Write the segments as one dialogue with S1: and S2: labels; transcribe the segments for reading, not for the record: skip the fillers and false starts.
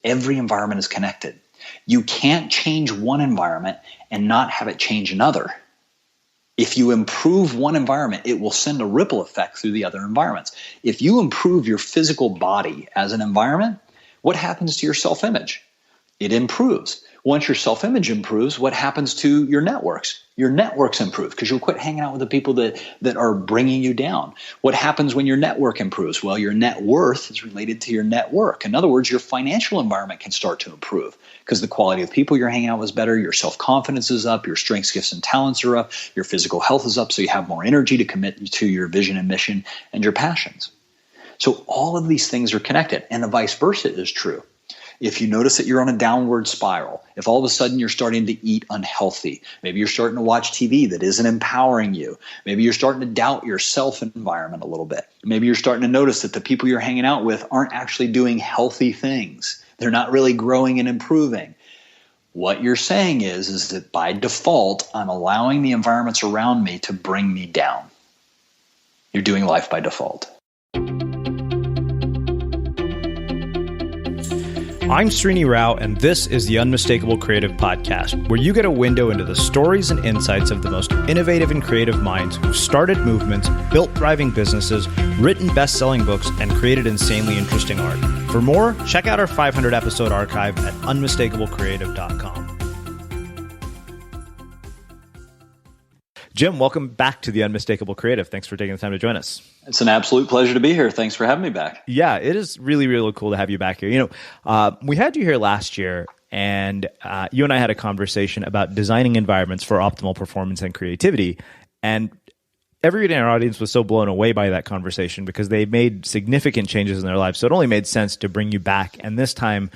S1: Every environment is connected. You can't change one environment and not have it change another. If you improve one environment, it will send a ripple effect through the other environments. If you improve your physical body as an environment, what happens to your self-image? It improves. Once your self-image improves, what happens to your networks? Your networks improve because you'll quit hanging out with the people that are bringing you down. What happens when your network improves? Well, your net worth is related to your network. In other words, your financial environment can start to improve because the quality of people you're hanging out with is better, your self-confidence is up, your strengths, gifts, and talents are up, your physical health is up, so you have more energy to commit to your vision and mission and your passions. So all of these things are connected, and the vice versa is true. If you notice that you're on a downward spiral, if all of a sudden you're starting to eat unhealthy, maybe you're starting to watch TV that isn't empowering you, maybe you're starting to doubt your self-environment a little bit, maybe you're starting to notice that the people you're hanging out with aren't actually doing healthy things, they're not really growing and improving. What you're saying is that by default, I'm allowing the environments around me to bring me down. You're doing life by default.
S2: I'm Srini Rao, and this is the Unmistakable Creative Podcast, where you get a window into the stories and insights of the most innovative and creative minds who've started movements, built thriving businesses, written best-selling books, and created insanely interesting art. For more, check out our 500-episode archive at unmistakablecreative.com. Jim, welcome back to the Unmistakable Creative. Thanks for taking the time to join us.
S1: It's an absolute pleasure to be here. Thanks for having me back.
S2: Yeah, it is really, really cool to have you back here. You know, we had you here last year, and you and I had a conversation about designing environments for optimal performance and creativity. And everybody in our audience was so blown away by that conversation because they made significant changes in their lives. So it only made sense to bring you back and this time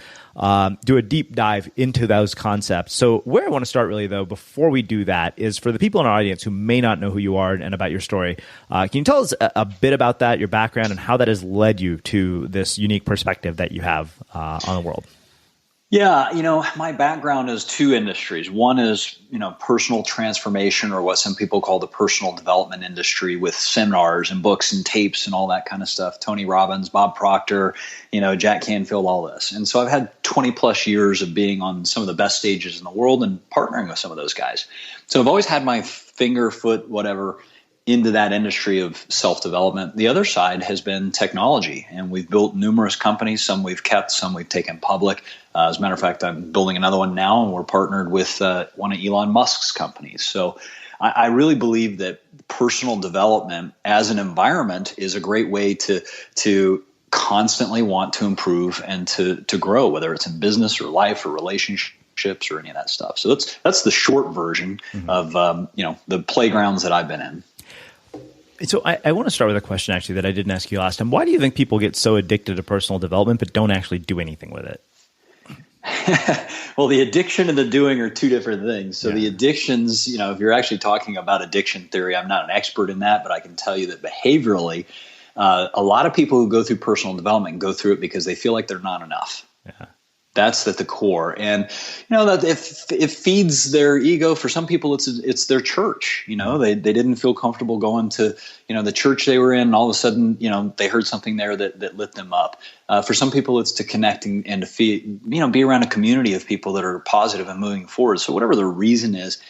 S2: do a deep dive into those concepts. So where I want to start really, though, before we do that is for the people in our audience who may not know who you are and about your story. Can you tell us a bit about that, your background, and how that has led you to this unique perspective that you have on the world?
S1: Yeah, you know, my background is two industries. One is, you know, personal transformation, or what some people call the personal development industry, with seminars and books and tapes and all that kind of stuff. Tony Robbins, Bob Proctor, you know, Jack Canfield, all this. And so I've had 20 plus years of being on some of the best stages in the world and partnering with some of those guys. So I've always had my finger, foot, whatever, into that industry of self-development. The other side has been technology, and we've built numerous companies. Some we've kept, some we've taken public. As a matter of fact, I'm building another one now, and we're partnered with one of Elon Musk's companies. So I really believe that personal development as an environment is a great way to constantly want to improve and to grow, whether it's in business or life or relationships or any of that stuff. So that's the short version of the playgrounds that I've been in.
S2: So I want to start with a question, actually, that I didn't ask you last time. Why do you think people get so addicted to personal development but don't actually do anything with it?
S1: Well, the addiction and the doing are two different things. So the addictions, you know, if you're actually talking about addiction theory, I'm not an expert in that, but I can tell you that behaviorally, a lot of people who go through personal development go through it because they feel like they're not enough. Yeah. That's at the core. And, you know, that if it feeds their ego, for some people, it's their church. You know, they didn't feel comfortable going to, you know, the church they were in, and all of a sudden, you know, they heard something there that lit them up. For some people, it's to connect and to be around a community of people that are positive and moving forward. So whatever the reason is,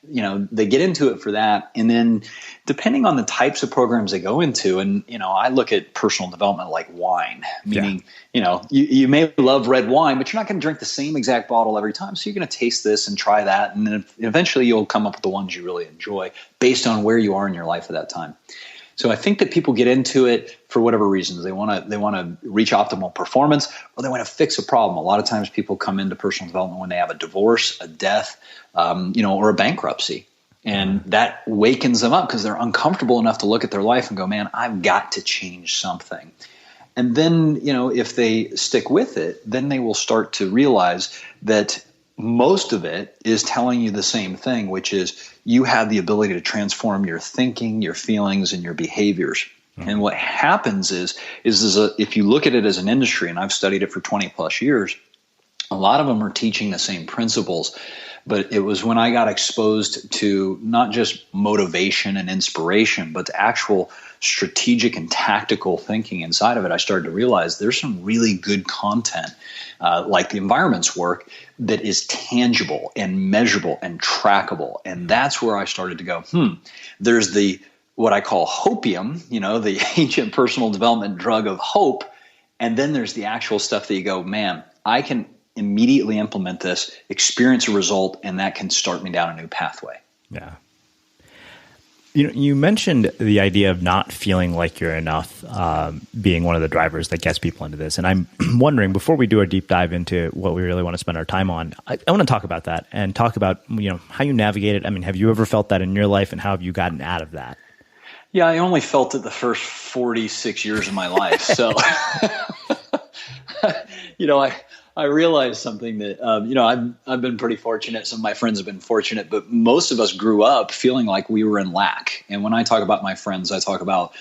S1: you know, they get into it for that. And then depending on the types of programs they go into, and, you know, I look at personal development like wine, meaning, you know, you may love red wine, but you're not going to drink the same exact bottle every time. So you're going to taste this and try that. And then eventually you'll come up with the ones you really enjoy based on where you are in your life at that time. So I think that people get into it for whatever reasons. They want to reach optimal performance, or they want to fix a problem. A lot of times people come into personal development when they have a divorce, a death, or a bankruptcy. And that wakens them up because they're uncomfortable enough to look at their life and go, man, I've got to change something. And then, you know, if they stick with it, then they will start to realize that most of it is telling you the same thing, which is you have the ability to transform your thinking, your feelings, and your behaviors. Mm-hmm. And what happens is if you look at it as an industry, and I've studied it for 20 plus years, a lot of them are teaching the same principles. But it was when I got exposed to not just motivation and inspiration, but to actual strategic and tactical thinking inside of it, I started to realize there's some really good content, like the environment's work, that is tangible and measurable and trackable. And that's where I started to go, there's the what I call hopium, the ancient personal development drug of hope. And then there's the actual stuff that you go, man, I can immediately implement this, experience a result, and that can start me down a new pathway.
S2: Yeah. You mentioned the idea of not feeling like you're enough being one of the drivers that gets people into this. And I'm wondering, before we do a deep dive into what we really want to spend our time on, I want to talk about that and talk about how you navigate it. I mean, have you ever felt that in your life, and how have you gotten out of that?
S1: Yeah, I only felt it the first 46 years of my life. So, I realized something that, I've been pretty fortunate. Some of my friends have been fortunate, but most of us grew up feeling like we were in lack. And when I talk about my friends, I talk about,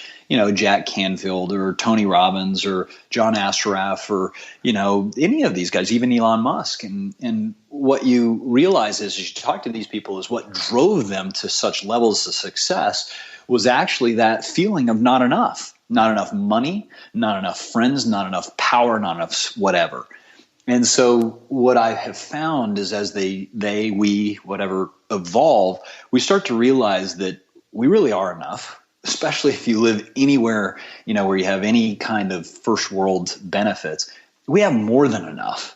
S1: Jack Canfield or Tony Robbins or John Assaraf or, any of these guys, even Elon Musk. And what you realize is, as you talk to these people, is what drove them to such levels of success was actually that feeling of not enough money, not enough friends, not enough power, not enough whatever. And so what I have found is as we, whatever, evolve, we start to realize that we really are enough, especially if you live anywhere, where you have any kind of first world benefits. We have more than enough.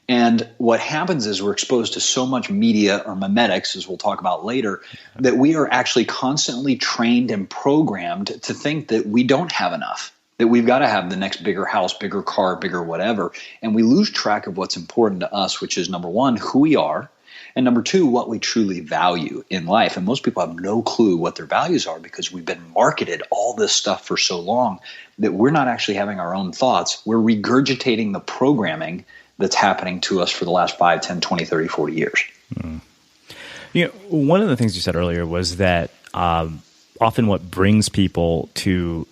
S1: And what happens is we're exposed to so much media, or mimetics, as we'll talk about later, that we are actually constantly trained and programmed to think that we don't have enough, that we've got to have the next bigger house, bigger car, bigger whatever. And we lose track of what's important to us, which is, number one, who we are, and number two, what we truly value in life. And most people have no clue what their values are because we've been marketed all this stuff for so long that we're not actually having our own thoughts. We're regurgitating the programming that's happening to us for the last 5, 10, 20, 30, 40 years.
S2: One of the things you said earlier was that often what brings people to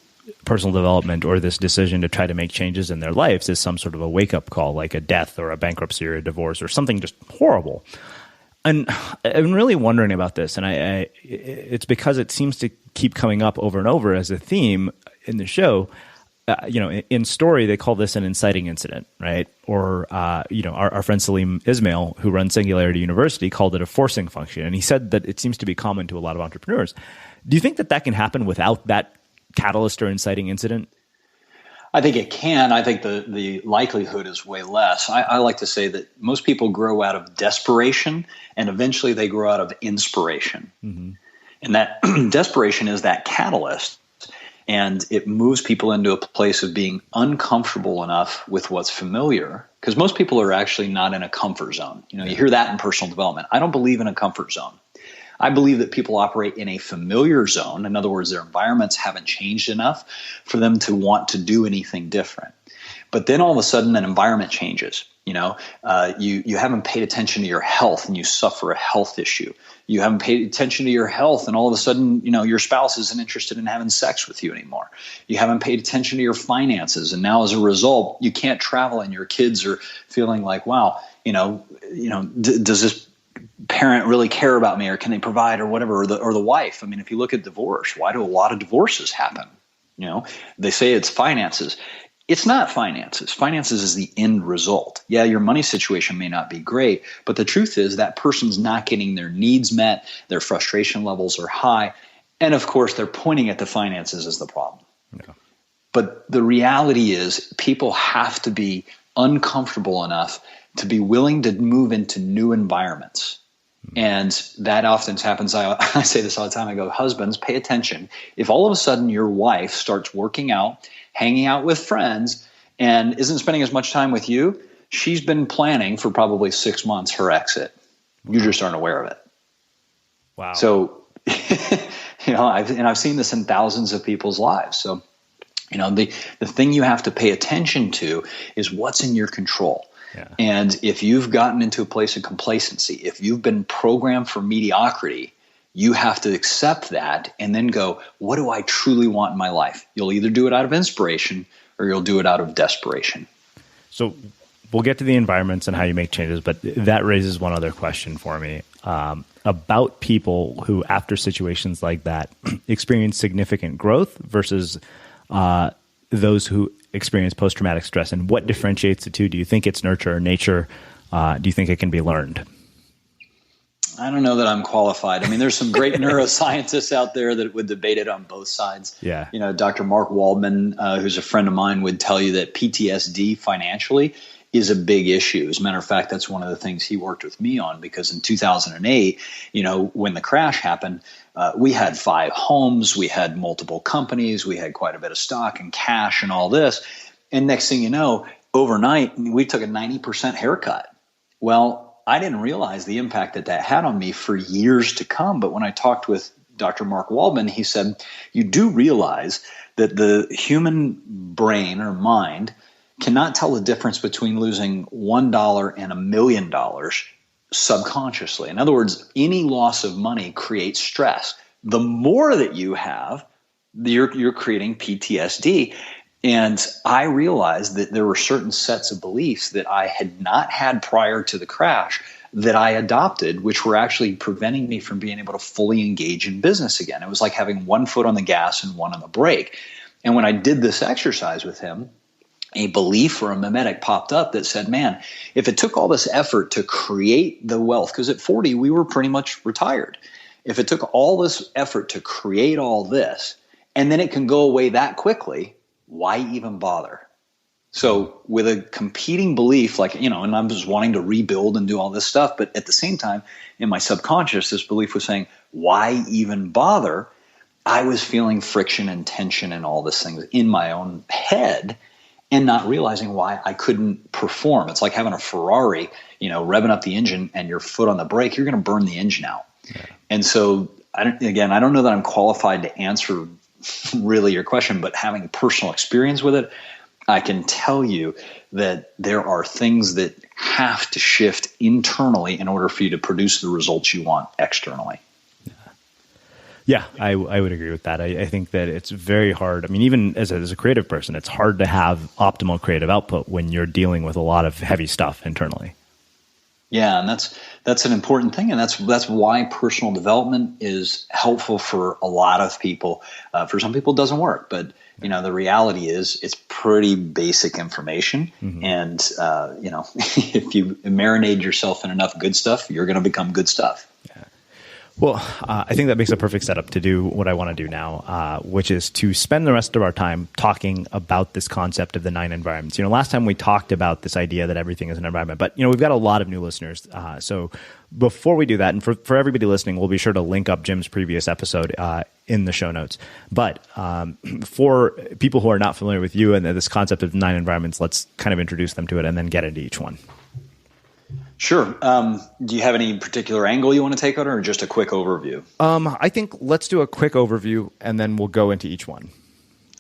S2: personal development or this decision to try to make changes in their lives is some sort of a wake-up call, like a death or a bankruptcy or a divorce or something just horrible. And I'm really wondering about this, and it's because it seems to keep coming up over and over as a theme in the show. In story, they call this an inciting incident, right? Or, our friend Salim Ismail, who runs Singularity University, called it a forcing function. And he said that it seems to be common to a lot of entrepreneurs. Do you think that can happen without that catalyst or inciting incident?
S1: I think it can. I think the likelihood is way less. I like to say that most people grow out of desperation, and eventually they grow out of inspiration. Mm-hmm. And that desperation is that catalyst. And it moves people into a place of being uncomfortable enough with what's familiar, because most people are actually not in a comfort zone. You hear that in personal development. I don't believe in a comfort zone. I believe that people operate in a familiar zone. In other words, their environments haven't changed enough for them to want to do anything different. But then all of a sudden an environment changes. You haven't paid attention to your health and you suffer a health issue. You haven't paid attention to your health and all of a sudden, your spouse isn't interested in having sex with you anymore. You haven't paid attention to your finances. And now as a result, you can't travel and your kids are feeling like, wow, does this parent really care about me, or can they provide, or whatever, or the wife? I mean, if you look at divorce, why do a lot of divorces happen? They say it's finances. It's not finances. Finances is the end result. Yeah, your money situation may not be great, but the truth is that person's not getting their needs met. Their frustration levels are high. And of course, they're pointing at the finances as the problem. Yeah. But the reality is people have to be uncomfortable enough to be willing to move into new environments. And that often happens. I say this all the time. I go, husbands, pay attention. If all of a sudden your wife starts working out, hanging out with friends, and isn't spending as much time with you, she's been planning for probably 6 months her exit. You just aren't aware of it.
S2: Wow.
S1: So, I've seen this in thousands of people's lives. So, the thing you have to pay attention to is what's in your control. Yeah. And if you've gotten into a place of complacency, if you've been programmed for mediocrity, you have to accept that and then go, what do I truly want in my life? You'll either do it out of inspiration or you'll do it out of desperation.
S2: So we'll get to the environments and how you make changes, but that raises one other question for me about people who, after situations like that, experience significant growth versus those who experience post-traumatic stress, and what differentiates the two? Do you think it's nurture or nature? Do you think it can be learned?
S1: I don't know that I'm qualified. I mean, there's some great neuroscientists out there that would debate it on both sides.
S2: Yeah.
S1: You know, Dr. Mark Waldman, who's a friend of mine, would tell you that PTSD financially is a big issue. As a matter of fact, that's one of the things he worked with me on, because in 2008, you know, when the crash happened, we had 5 homes, we had multiple companies, we had quite a bit of stock and cash and all this. And next thing you know, overnight, we took a 90% haircut. Well, I didn't realize the impact that that had on me for years to come. But when I talked with Dr. Mark Waldman, he said, you do realize that the human brain or mind cannot tell the difference between losing $1 and $1 million subconsciously. In other words, any loss of money creates stress. The more that you have, you're creating PTSD. And I realized that there were certain sets of beliefs that I had not had prior to the crash that I adopted, which were actually preventing me from being able to fully engage in business again. It was like having one foot on the gas and one on the brake. And when I did this exercise with him, a belief or a mimetic popped up that said, man, if it took all this effort to create the wealth, because at 40, we were pretty much retired. If it took all this effort to create all this, and then it can go away that quickly, why even bother? So with a competing belief, like, you know, and I'm just wanting to rebuild and do all this stuff, but at the same time, in my subconscious, this belief was saying, why even bother? I was feeling friction and tension and all these things in my own head and not realizing why I couldn't perform. It's like having a Ferrari, you know, revving up the engine and your foot on the brake, you're going to burn the engine out. Yeah. And so, I don't know that I'm qualified to answer really your question, but having personal experience with it, I can tell you that there are things that have to shift internally in order for you to produce the results you want externally.
S2: Yeah, I would agree with that. I think that it's very hard. I mean, even as a creative person, it's hard to have optimal creative output when you're dealing with a lot of heavy stuff internally.
S1: Yeah, and that's an important thing, and that's why personal development is helpful for a lot of people. For some people, it doesn't work, but you know, the reality is it's pretty basic information, and you know, if you marinate yourself in enough good stuff, you're going to become good stuff.
S2: Yeah. Well, I think that makes a perfect setup to do what I want to do now, which is to spend the rest of our time talking about this concept of the 9 environments. You know, last time we talked about this idea that everything is an environment, but, you know, we've got a lot of new listeners. So before we do that, and for everybody listening, we'll be sure to link up Jim's previous episode in the show notes. But for people who are not familiar with you and this concept of 9 environments, let's kind of introduce them to it and then get into each one.
S1: Sure. Do you have any particular angle you want to take on it, or just a quick overview?
S2: I think let's do a quick overview and then we'll go into each one.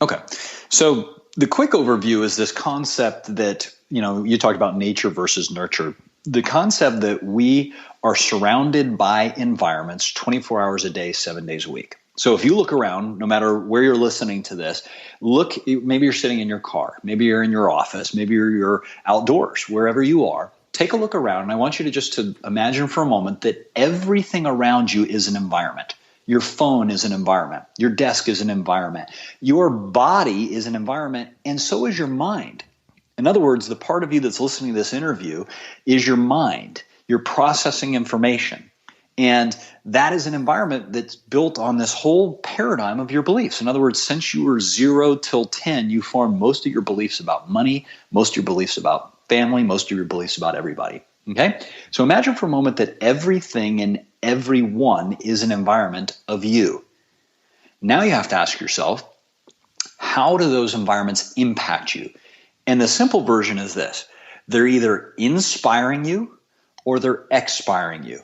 S1: Okay. So the quick overview is this concept that, you know, you talked about nature versus nurture. The concept that we are surrounded by environments 24 hours a day, 7 days a week. So if you look around, no matter where you're listening to this, look, maybe you're sitting in your car, maybe you're in your office, maybe you're outdoors, wherever you are. Take a look around, and I want you to imagine for a moment that everything around you is an environment. Your phone is an environment. Your desk is an environment. Your body is an environment, and so is your mind. In other words, the part of you that's listening to this interview is your mind. You're processing information. And that is an environment that's built on this whole paradigm of your beliefs. In other words, since you were 0 till 10, you formed most of your beliefs about money, most of your beliefs about family, most of your beliefs about everybody. Okay? So imagine for a moment that everything and everyone is an environment of you. Now you have to ask yourself, how do those environments impact you? And the simple version is this. They're either inspiring you or they're expiring you.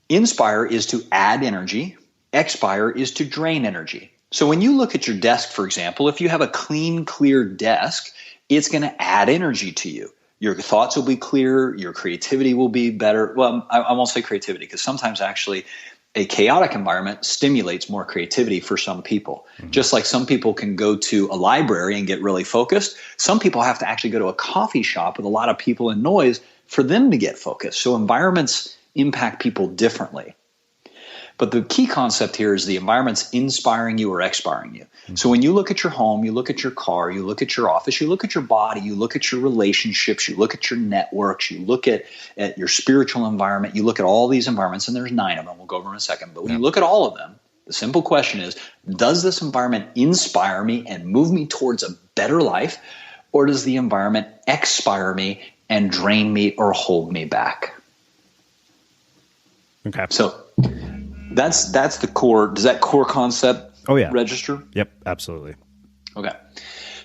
S1: Inspire is to add energy. Expire is to drain energy. So when you look at your desk, for example, if you have a clean, clear desk, it's going to add energy to you. Your thoughts will be clear. Your creativity will be better. Well, I won't say creativity, because sometimes actually a chaotic environment stimulates more creativity for some people. Just like some people can go to a library and get really focused, some people have to actually go to a coffee shop with a lot of people and noise for them to get focused. So environments impact people differently. But the key concept here is the environment's inspiring you or expiring you. So when you look at your home, you look at your car, you look at your office, you look at your body, you look at your relationships, you look at your networks, you look at your spiritual environment, you look at all these environments, and there's 9 of them. We'll go over in a second. But when you look at all of them, the simple question is, does this environment inspire me and move me towards a better life, or does the environment expire me and drain me or hold me back?
S2: Okay.
S1: So that's the core. Does that core concept register?
S2: Yep, absolutely.
S1: Okay.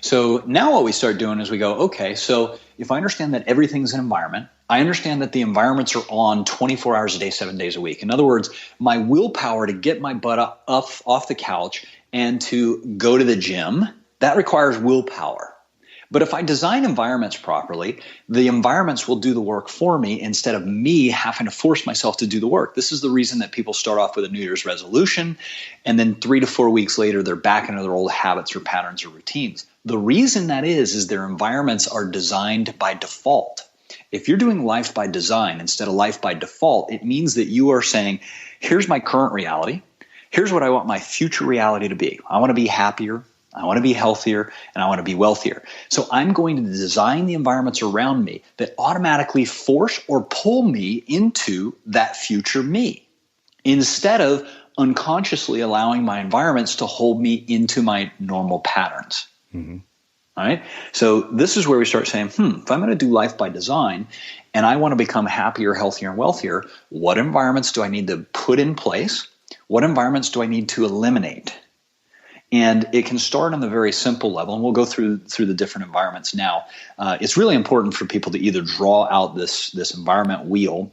S1: So now what we start doing is we go, okay, so if I understand that everything's an environment, I understand that the environments are on 24 hours a day, 7 days a week. In other words, my willpower to get my butt up off the couch and to go to the gym, that requires willpower. But if I design environments properly, the environments will do the work for me instead of me having to force myself to do the work. This is the reason that people start off with a New Year's resolution, and then 3 to 4 weeks later, they're back into their old habits or patterns or routines. The reason that is their environments are designed by default. If you're doing life by design instead of life by default, it means that you are saying, here's my current reality. Here's what I want my future reality to be. I want to be happier. I want to be healthier, and I want to be wealthier. So I'm going to design the environments around me that automatically force or pull me into that future me, instead of unconsciously allowing my environments to hold me into my normal patterns. All right. So this is where we start saying, if I'm going to do life by design and I want to become happier, healthier, and wealthier, what environments do I need to put in place? What environments do I need to eliminate? And it can start on the very simple level, and we'll go through the different environments now. It's really important for people to either draw out this environment wheel,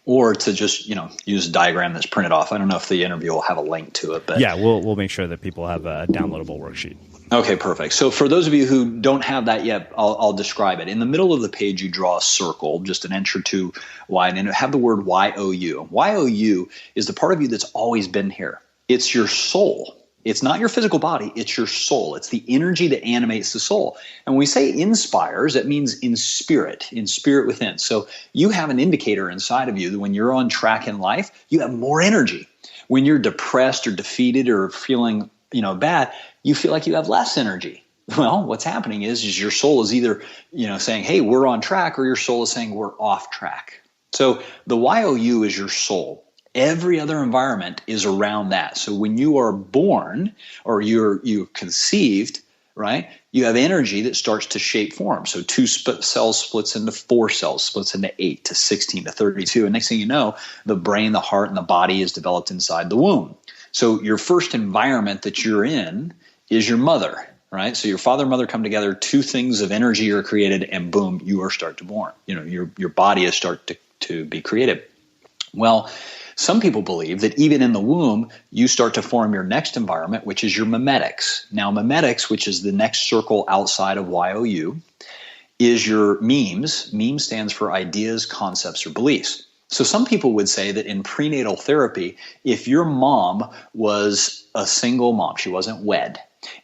S1: or to just use a diagram that's printed off. I don't know if the interview will have a link to it, but
S2: we'll make sure that people have a downloadable worksheet.
S1: Okay, perfect. So for those of you who don't have that yet, I'll describe it. In the middle of the page, you draw a circle, just an inch or two wide, and have the word YOU. YOU is the part of you that's always been here. It's your soul. It's not your physical body, it's your soul. It's the energy that animates the soul. And when we say inspires, that means in spirit within. So you have an indicator inside of you that when you're on track in life, you have more energy. When you're depressed or defeated or feeling, bad, you feel like you have less energy. Well, what's happening is your soul is either, saying, hey, we're on track, or your soul is saying we're off track. So the YOU is your soul. Every other environment is around that. So when you are born or you're conceived, right, you have energy that starts to shape form. So 2 cells splits into 4 cells, splits into 8 to 16 to 32. And next thing you know, the brain, the heart, and the body is developed inside the womb. So your first environment that you're in is your mother, right? So your father and mother come together, 2 things of energy are created, and boom, you are start to born. Your body is start to be created. Well, some people believe that even in the womb, you start to form your next environment, which is your mimetics. Now, mimetics, which is the next circle outside of YOU, is your memes. Meme stands for ideas, concepts, or beliefs. So some people would say that in prenatal therapy, if your mom was a single mom, she wasn't wed,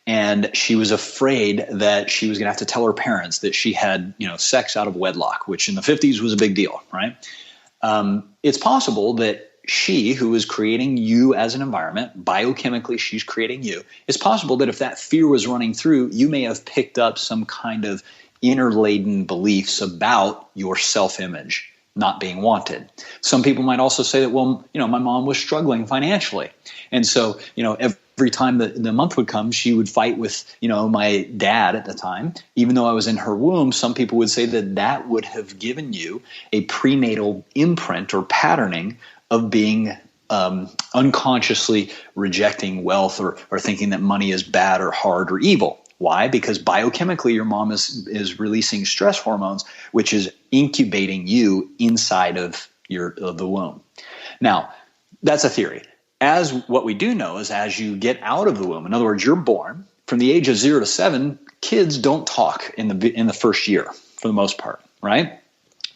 S1: and she was afraid that she was going to have to tell her parents that she had, sex out of wedlock, which in the 50s was a big deal, right? It's possible that she, who is creating you as an environment, biochemically she's creating you, it's possible that if that fear was running through, you may have picked up some kind of inner-laden beliefs about your self-image not being wanted. Some people might also say that, well, my mom was struggling financially. And so, every time the month would come, she would fight with, my dad at the time. Even though I was in her womb, some people would say that would have given you a prenatal imprint or patterning of being unconsciously rejecting wealth or thinking that money is bad or hard or evil. Why? Because biochemically your mom is releasing stress hormones, which is incubating you inside of the womb. Now, that's a theory. As what we do know is as you get out of the womb, in other words, you're born, from the age of 0 to 7, kids don't talk in the first year for the most part, right?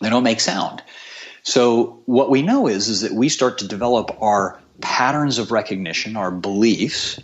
S1: They don't make sound. So what we know is that we start to develop our patterns of recognition, our beliefs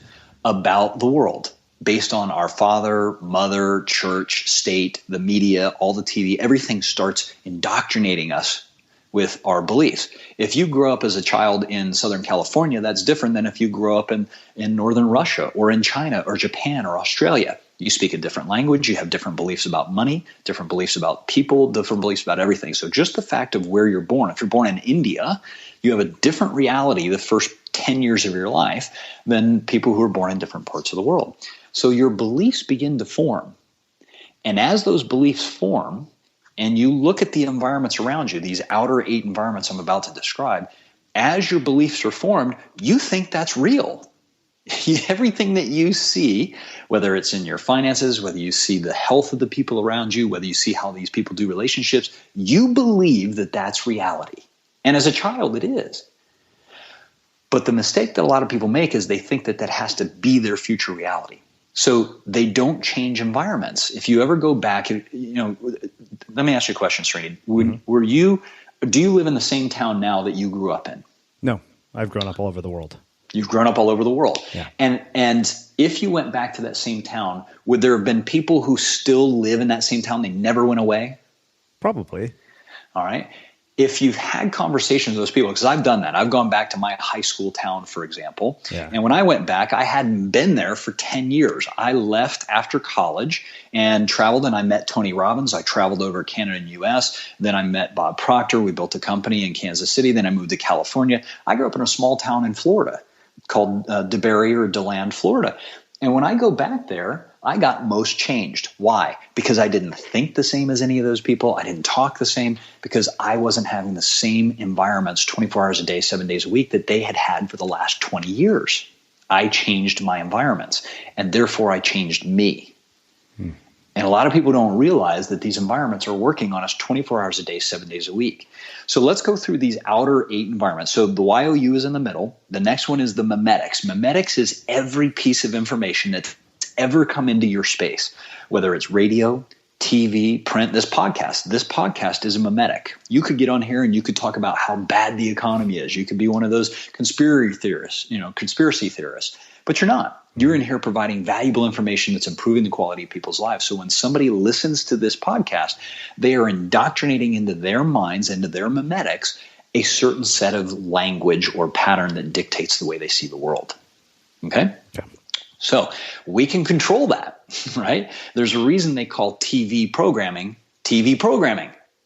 S1: about the world based on our father, mother, church, state, the media, all the TV. Everything starts indoctrinating us with our beliefs. If you grow up as a child in Southern California, that's different than if you grow up in Northern Russia or in China or Japan or Australia. You speak a different language, you have different beliefs about money, different beliefs about people, different beliefs about everything. So just the fact of where you're born, if you're born in India, you have a different reality the first 10 years of your life than people who are born in different parts of the world. So your beliefs begin to form. And as those beliefs form, and you look at the environments around you, these outer 8 environments I'm about to describe, as your beliefs are formed, you think that's real. Everything that you see, whether it's in your finances, whether you see the health of the people around you, whether you see how these people do relationships, you believe that that's reality. And as a child, it is. But the mistake that a lot of people make is they think that that has to be their future reality. So they don't change environments. If you ever go back, let me ask you a question, Srini. Do you live in the same town now that you grew up in?
S2: No, I've grown up all over the world.
S1: You've grown up all over the world.
S2: Yeah.
S1: And if you went back to that same town, would there have been people who still live in that same town? They never went away?
S2: Probably.
S1: All right. If you've had conversations with those people, because I've done that. I've gone back to my high school town, for example.
S2: Yeah.
S1: And when I went back, I hadn't been there for 10 years. I left after college and traveled, and I met Tony Robbins. I traveled over Canada and U.S. Then I met Bob Proctor. We built a company in Kansas City. Then I moved to California. I grew up in a small town in Florida called DeBary or DeLand, Florida. And when I go back there, I got most changed. Why? Because I didn't think the same as any of those people. I didn't talk the same because I wasn't having the same environments 24 hours a day, 7 days a week that they had had for the last 20 years. I changed my environments, and therefore I changed me. And a lot of people don't realize that these environments are working on us 24 hours a day, 7 days a week. So let's go through these outer 8 environments. So the YOU is in the middle. The next one is the Mimetics. Mimetics is every piece of information that's ever come into your space, whether it's radio, TV, print, this podcast. This podcast is a mimetic. You could get on here and you could talk about how bad the economy is. You could be one of those conspiracy theorists, but you're not. You're in here providing valuable information that's improving the quality of people's lives. So when somebody listens to this podcast, they are indoctrinating into their minds, into their mimetics, a certain set of language or pattern that dictates the way they see the world. Okay?
S2: Yeah.
S1: So we can control that, right? There's a reason they call TV programming.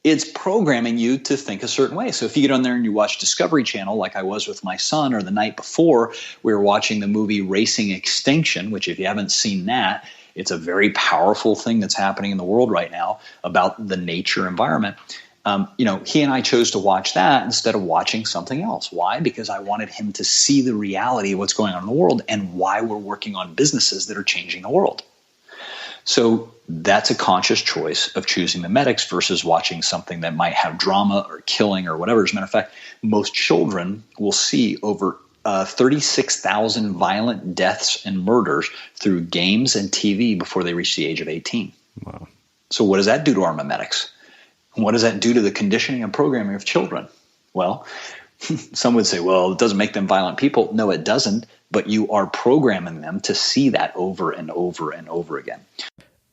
S1: It's programming you to think a certain way. So if you get on there and you watch Discovery Channel, like I was with my son, or the night before, we were watching the movie Racing Extinction, which if you haven't seen that, it's a very powerful thing that's happening in the world right now about the nature environment. He and I chose to watch that instead of watching something else. Why? Because I wanted him to see the reality of what's going on in the world and why we're working on businesses that are changing the world. So that's a conscious choice of choosing Mimetics versus watching something that might have drama or killing or whatever. As a matter of fact, most children will see over 36,000 violent deaths and murders through games and TV before they reach the age of 18.
S2: Wow.
S1: So what does that do to our Mimetics? What does that do to the conditioning and programming of children? Well, some would say, well, it doesn't make them violent people. No, it doesn't. But you are programming them to see that over and over and over again.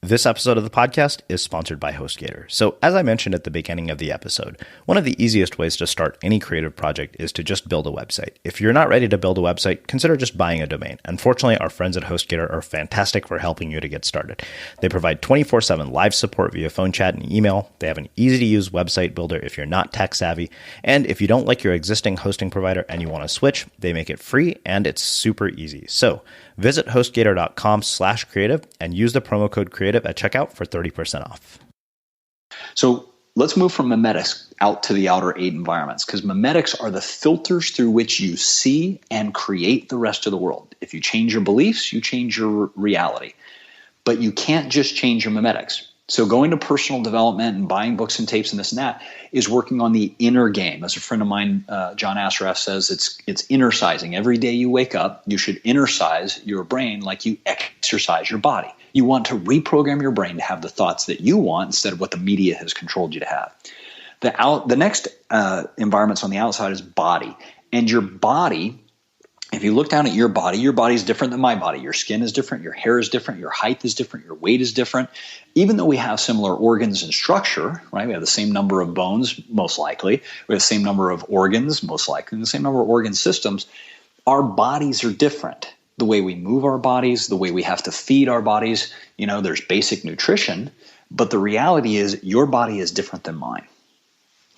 S2: This episode of the podcast is sponsored by HostGator. So as I mentioned at the beginning of the episode, one of the easiest ways to start any creative project is to just build a website. If you're not ready to build a website, consider just buying a domain. Unfortunately, our friends at HostGator are fantastic for helping you to get started. They provide 24/7 live support via phone chat and email. They have an easy-to-use website builder if you're not tech savvy. And if you don't like your existing hosting provider and you want to switch, they make it free and it's super easy. So visit hostgator.com/creative and use the promo code creative at checkout for 30% off.
S1: So let's move from Mimetics out to the outer 8 environments, because Mimetics are the filters through which you see and create the rest of the world. If you change your beliefs, you change your reality. But you can't just change your Mimetics. So going to personal development and buying books and tapes and this and that is working on the inner game. As a friend of mine, John Assaraf, says, it's inner-sizing. Every day you wake up, you should inner-size your brain like you exercise your body. You want to reprogram your brain to have the thoughts that you want instead of what the media has controlled you to have. The next environments on the outside is body. And your body If you look down at your body is different than my body. Your skin is different. Your hair is different. Your height is different. Your weight is different. Even though we have similar organs and structure, right? We have the same number of bones, most likely. We have the same number of organs, most likely. The same number of organ systems. Our bodies are different. The way we move our bodies, the way we have to feed our bodies, there's basic nutrition. But the reality is your body is different than mine.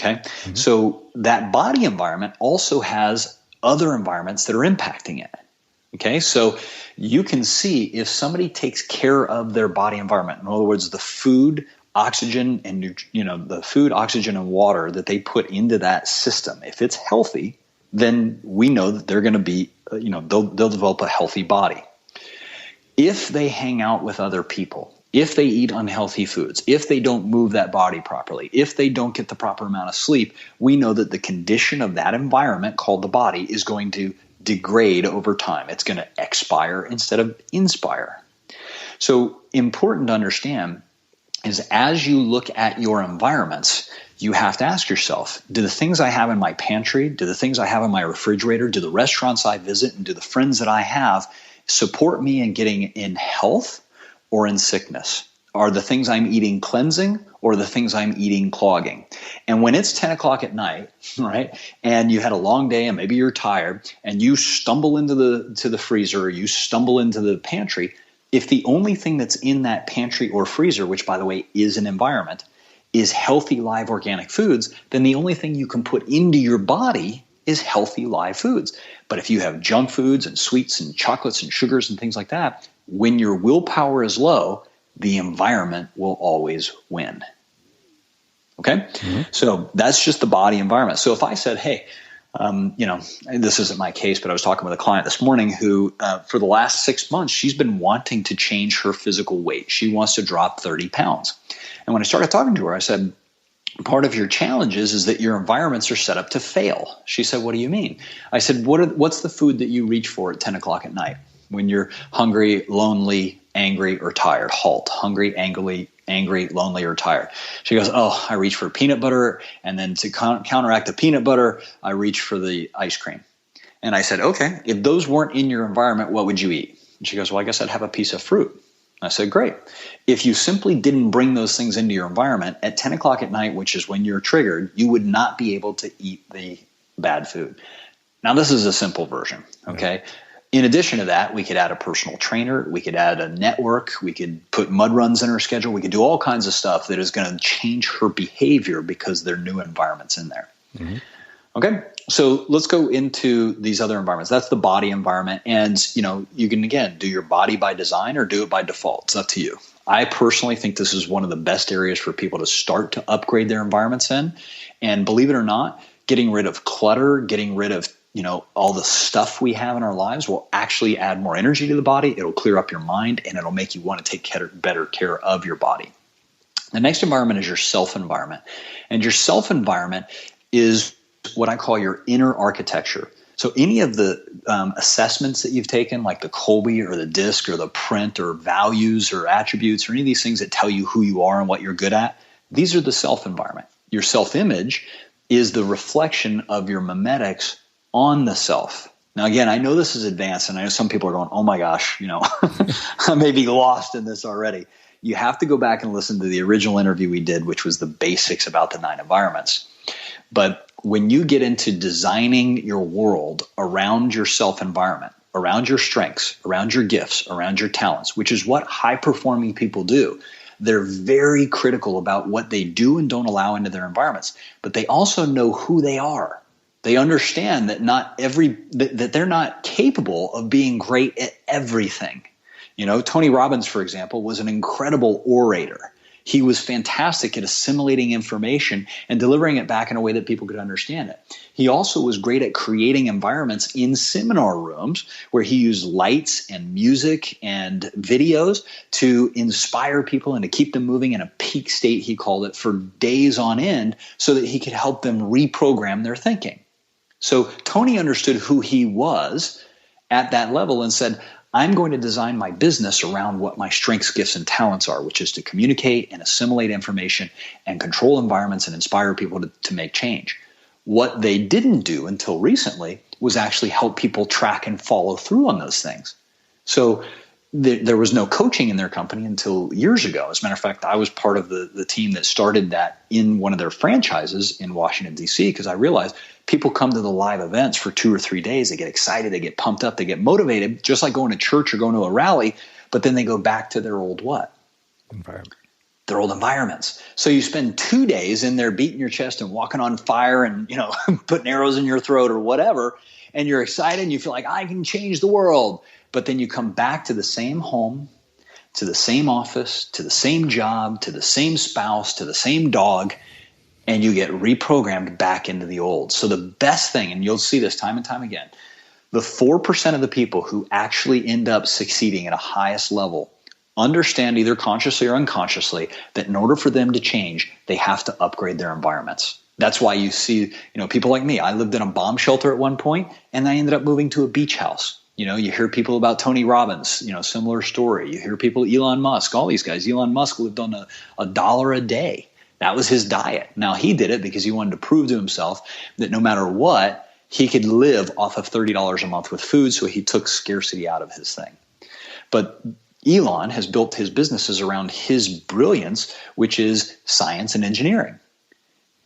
S1: Okay? Mm-hmm. So that body environment also has other environments that are impacting it. Okay, so you can see if somebody takes care of their body environment. In other words, the food, oxygen, and the food, oxygen, and water that they put into that system. If it's healthy, then we know that they're going to be, they'll develop a healthy body. If they hang out with other people, if they eat unhealthy foods, if they don't move that body properly, if they don't get the proper amount of sleep, we know that the condition of that environment called the body is going to degrade over time. It's going to expire instead of inspire. So important to understand is as you look at your environments, you have to ask yourself, do the things I have in my pantry, do the things I have in my refrigerator, do the restaurants I visit, and do the friends that I have support me in getting in health or in sickness? Are the things I'm eating cleansing or the things I'm eating clogging? And when it's 10 o'clock at night, right, and you had a long day and maybe you're tired and you stumble into the freezer or you stumble into the pantry, if the only thing that's in that pantry or freezer, which by the way is an environment, is healthy live organic foods, then the only thing you can put into your body is healthy live foods. But if you have junk foods and sweets and chocolates and sugars and things like that, when your willpower is low, the environment will always win. Okay? Mm-hmm. So that's just the body environment. So if I said, hey, this isn't my case, but I was talking with a client this morning who, for the last 6 months, she's been wanting to change her physical weight. She wants to drop 30 pounds. And when I started talking to her, I said, part of your challenges is that your environments are set up to fail. She said, what do you mean? I said, what's the food that you reach for at 10 o'clock at night when you're hungry, lonely, angry, or tired? Halt. Hungry, angry, lonely, or tired. She goes, I reach for peanut butter, and then to counteract the peanut butter, I reach for the ice cream. And I said, okay, if those weren't in your environment, what would you eat? And she goes, well, I guess I'd have a piece of fruit. I said, great. If you simply didn't bring those things into your environment at 10 o'clock at night, which is when you're triggered, you would not be able to eat the bad food. Now, this is a simple version, okay? In addition to that, we could add a personal trainer. We could add a network. We could put mud runs in her schedule. We could do all kinds of stuff that is going to change her behavior because there are new environments in there. Mm-hmm. Okay, so let's go into these other environments. That's the body environment. And, you can, again, do your body by design or do it by default. It's up to you. I personally think this is one of the best areas for people to start to upgrade their environments in. And believe it or not, getting rid of clutter, getting rid of all the stuff we have in our lives will actually add more energy to the body. It'll clear up your mind, and it'll make you want to take better care of your body. The next environment is your self-environment. And your self-environment is what I call your inner architecture. So any of the assessments that you've taken, like the Colby or the DISC or the Print or values or attributes or any of these things that tell you who you are and what you're good at, these are the self-environment. Your self-image is the reflection of your mimetics on the self. Now, again, I know this is advanced, and I know some people are going, oh my gosh, I may be lost in this already. You have to go back and listen to the original interview we did, which was the basics about the 9 environments. But when you get into designing your world around your self-environment, around your strengths, around your gifts, around your talents, which is what high-performing people do, they're very critical about what they do and don't allow into their environments. But they also know who they are. They understand that that they're not capable of being great at everything. Tony Robbins, for example, was an incredible orator. He was fantastic at assimilating information and delivering it back in a way that people could understand it. He also was great at creating environments in seminar rooms where he used lights and music and videos to inspire people and to keep them moving in a peak state, he called it, for days on end so that he could help them reprogram their thinking. So Tony understood who he was at that level and said, I'm going to design my business around what my strengths, gifts, and talents are, which is to communicate and assimilate information and control environments and inspire people to make change. What they didn't do until recently was actually help people track and follow through on those things. So there was no coaching in their company until years ago. As a matter of fact, I was part of the team that started that in one of their franchises in Washington, D.C., because I realized people come to the live events for 2 or 3 days. They get excited, they get pumped up, they get motivated, just like going to church or going to a rally, but then they go back to their old what?
S2: Environment.
S1: Their old environments. So you spend 2 days in there beating your chest and walking on fire and, putting arrows in your throat or whatever, and you're excited and you feel like I can change the world. But then you come back to the same home, to the same office, to the same job, to the same spouse, to the same dog, and you get reprogrammed back into the old. So the best thing, and you'll see this time and time again, the 4% of the people who actually end up succeeding at a highest level understand either consciously or unconsciously that in order for them to change, they have to upgrade their environments. That's why you see, people like me. I lived in a bomb shelter at one point, and I ended up moving to a beach house. You hear people about Tony Robbins, similar story. You hear people, Elon Musk, all these guys. Elon Musk lived on $1 a day. That was his diet. Now, he did it because he wanted to prove to himself that no matter what, he could live off of $30 a month with food, so he took scarcity out of his thing. But Elon has built his businesses around his brilliance, which is science and engineering.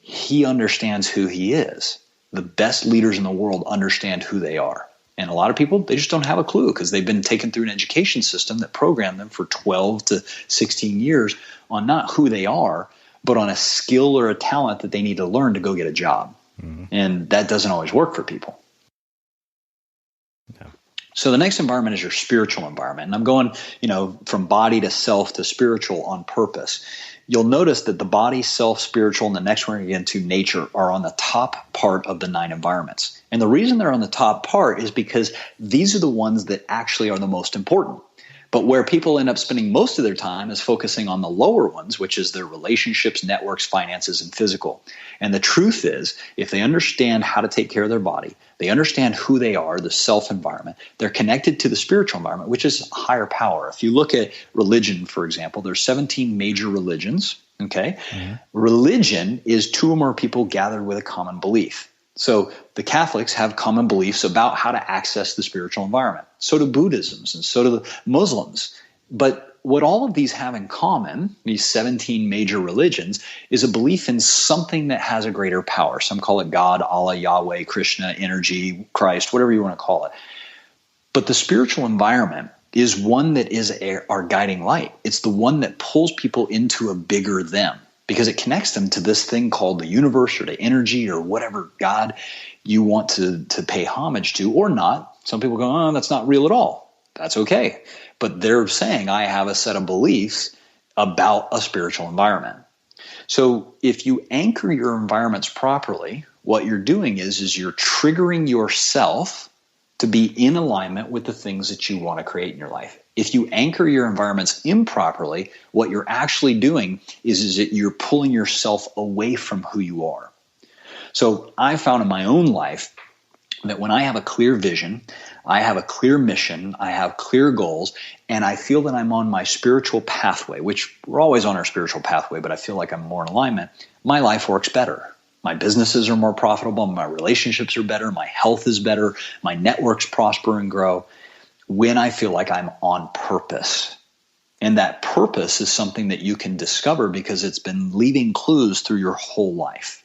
S1: He understands who he is. The best leaders in the world understand who they are. And a lot of people, they just don't have a clue because they've been taken through an education system that programmed them for 12 to 16 years on not who they are, but on a skill or a talent that they need to learn to go get a job. Mm-hmm. And that doesn't always work for people. Yeah. So the next environment is your spiritual environment. And I'm going, from body to self to spiritual on purpose. You'll notice that the body, self, spiritual, and the next one we're going to get into, nature, are on the top part of the 9 environments. And the reason they're on the top part is because these are the ones that actually are the most important. But where people end up spending most of their time is focusing on the lower ones, which is their relationships, networks, finances, and physical. And the truth is, if they understand how to take care of their body, they understand who they are, the self-environment, they're connected to the spiritual environment, which is higher power. If you look at religion, for example, there's 17 major religions, okay? Mm-hmm. Religion is 2 or more people gathered with a common belief. So the Catholics have common beliefs about how to access the spiritual environment. So do Buddhisms and so do the Muslims. But what all of these have in common, these 17 major religions, is a belief in something that has a greater power. Some call it God, Allah, Yahweh, Krishna, energy, Christ, whatever you want to call it. But the spiritual environment is one that is our guiding light. It's the one that pulls people into a bigger them, because it connects them to this thing called the universe or to energy or whatever God you want to pay homage to or not. Some people go, oh, that's not real at all. That's okay. But they're saying, I have a set of beliefs about a spiritual environment. So if you anchor your environments properly, what you're doing is you're triggering yourself to be in alignment with the things that you want to create in your life. If you anchor your environments improperly, what you're actually doing is that you're pulling yourself away from who you are. So I found in my own life that when I have a clear vision, I have a clear mission, I have clear goals, and I feel that I'm on my spiritual pathway, which we're always on our spiritual pathway, but I feel like I'm more in alignment, my life works better. My businesses are more profitable, my relationships are better, my health is better, my networks prosper and grow when I feel like I'm on purpose. And that purpose is something that you can discover because it's been leaving clues through your whole life.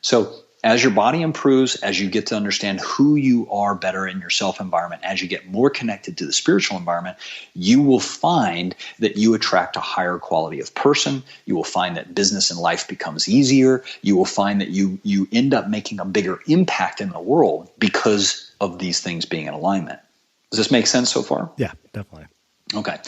S1: So as your body improves, as you get to understand who you are better in your self-environment, as you get more connected to the spiritual environment, you will find that you attract a higher quality of person. You will find that business and life becomes easier. You will find that you end up making a bigger impact in the world because of these things being in alignment. Does this make sense so far?
S2: Yeah, definitely.
S1: Okay.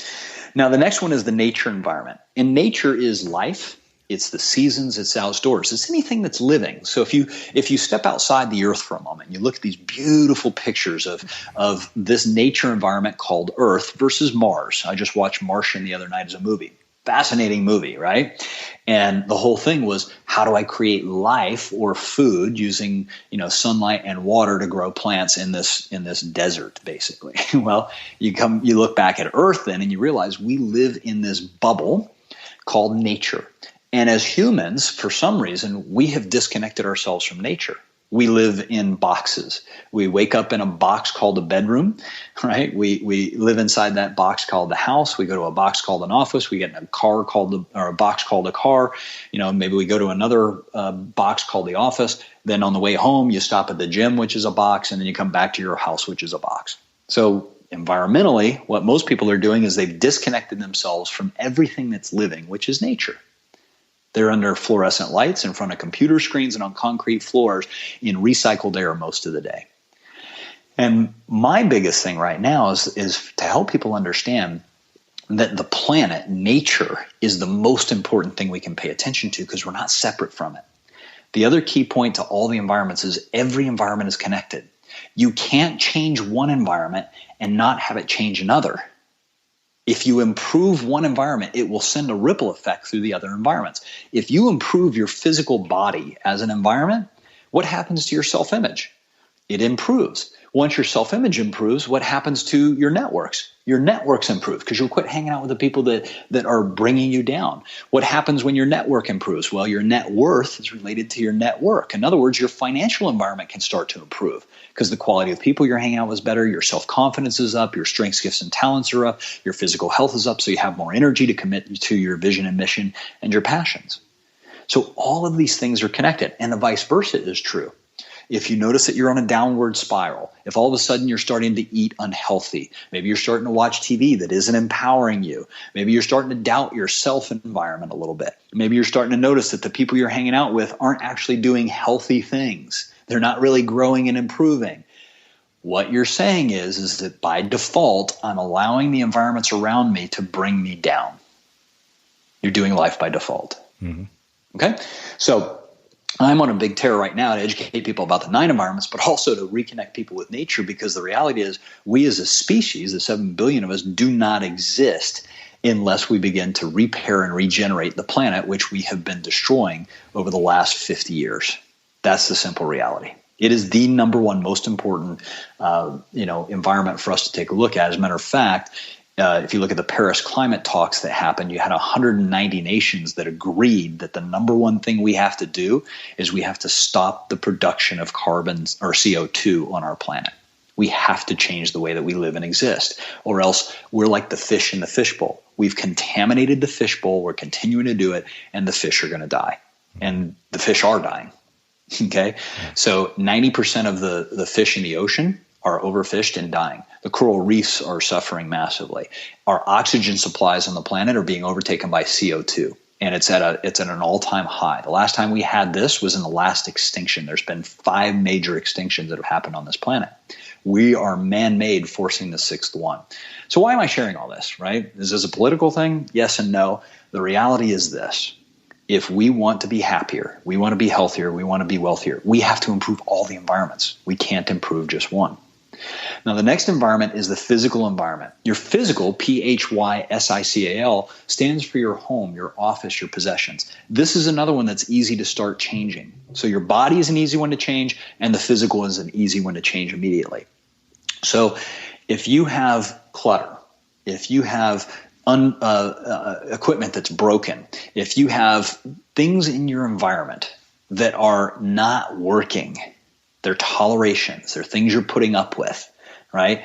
S1: Now, the next one is the nature environment. And nature is life. It's the seasons, it's outdoors, it's anything that's living. So if you step outside the earth for a moment, you look at these beautiful pictures of this nature environment called Earth versus Mars. I just watched Martian the other night as a movie. Fascinating movie, right? And the whole thing was, how do I create life or food using, sunlight and water to grow plants in this desert, basically? Well, you look back at Earth then and you realize we live in this bubble called nature. And as humans, for some reason, we have disconnected ourselves from nature. We live in boxes. We wake up in a box called a bedroom, right? We live inside that box called the house. We go to a box called an office. We get in a or a box called a car. Maybe we go to another box called the office. Then on the way home, you stop at the gym, which is a box, and then you come back to your house, which is a box. So environmentally, what most people are doing is they've disconnected themselves from everything that's living, which is nature. They're under fluorescent lights in front of computer screens and on concrete floors in recycled air most of the day. And my biggest thing right now is to help people understand that the planet, nature, is the most important thing we can pay attention to because we're not separate from it. The other key point to all the environments is every environment is connected. You can't change one environment and not have it change another. If you improve one environment, it will send a ripple effect through the other environments. If you improve your physical body as an environment, what happens to your self-image? It improves. Once your self-image improves, what happens to your networks? Your networks improve because you'll quit hanging out with the people that are bringing you down. What happens when your network improves? Well, your net worth is related to your network. In other words, your financial environment can start to improve because the quality of people you're hanging out with is better, your self-confidence is up, your strengths, gifts, and talents are up, your physical health is up, so you have more energy to commit to your vision and mission and your passions. So all of these things are connected, and the vice versa is true. If you notice that you're on a downward spiral, if all of a sudden you're starting to eat unhealthy, maybe you're starting to watch TV that isn't empowering you, maybe you're starting to doubt your self-environment a little bit, maybe you're starting to notice that the people you're hanging out with aren't actually doing healthy things, they're not really growing and improving. What you're saying is that by default, I'm allowing the environments around me to bring me down. You're doing life by default. Mm-hmm. Okay? So I'm on a big tear right now to educate people about the 9 environments, but also to reconnect people with nature, because the reality is we as a species, the 7 billion of us, do not exist unless we begin to repair and regenerate the planet, which we have been destroying over the last 50 years. That's the simple reality. It is the number one most important environment for us to take a look at. As a matter of fact, if you look at the Paris climate talks that happened, you had 190 nations that agreed that the number one thing we have to do is we have to stop the production of carbon or CO2 on our planet. We have to change the way that we live and exist, or else we're like the fish in the fishbowl. We've contaminated the fishbowl, we're continuing to do it, and the fish are going to die. And the fish are dying. Okay? So 90% of the fish in the ocean are overfished and dying. The coral reefs are suffering massively. Our oxygen supplies on the planet are being overtaken by CO2, and it's at an all-time high. The last time we had this was in the last extinction. There's been 5 major extinctions that have happened on this planet. We are man-made, forcing the 6th one. So why am I sharing all this, right? Is this a political thing? Yes and no. The reality is this. If we want to be happier, we want to be healthier, we want to be wealthier, we have to improve all the environments. We can't improve just one. Now, the next environment is the physical environment. Your physical, P-H-Y-S-I-C-A-L, stands for your home, your office, your possessions. This is another one that's easy to start changing. So your body is an easy one to change, and the physical is an easy one to change immediately. So if you have clutter, if you have equipment that's broken, if you have things in your environment that are not working, they're tolerations, they're things you're putting up with, right?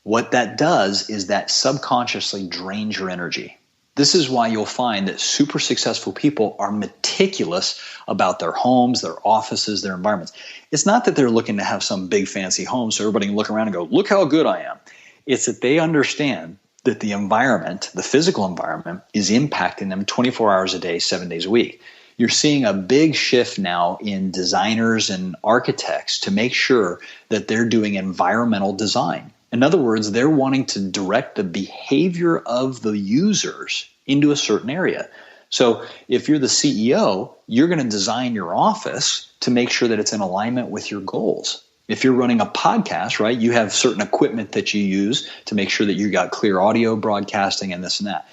S1: What that does is that subconsciously drains your energy. This is why you'll find that super successful people are meticulous about their homes, their offices, their environments. It's not that they're looking to have some big fancy home so everybody can look around and go, look how good I am. It's that they understand that the environment, the physical environment, is impacting them 24 hours a day, 7 days a week. You're seeing a big shift now in designers and architects to make sure that they're doing environmental design. In other words, they're wanting to direct the behavior of the users into a certain area. So if you're the CEO, you're going to design your office to make sure that it's in alignment with your goals. If you're running a podcast, right, you have certain equipment that you use to make sure that you got clear audio broadcasting and this and that.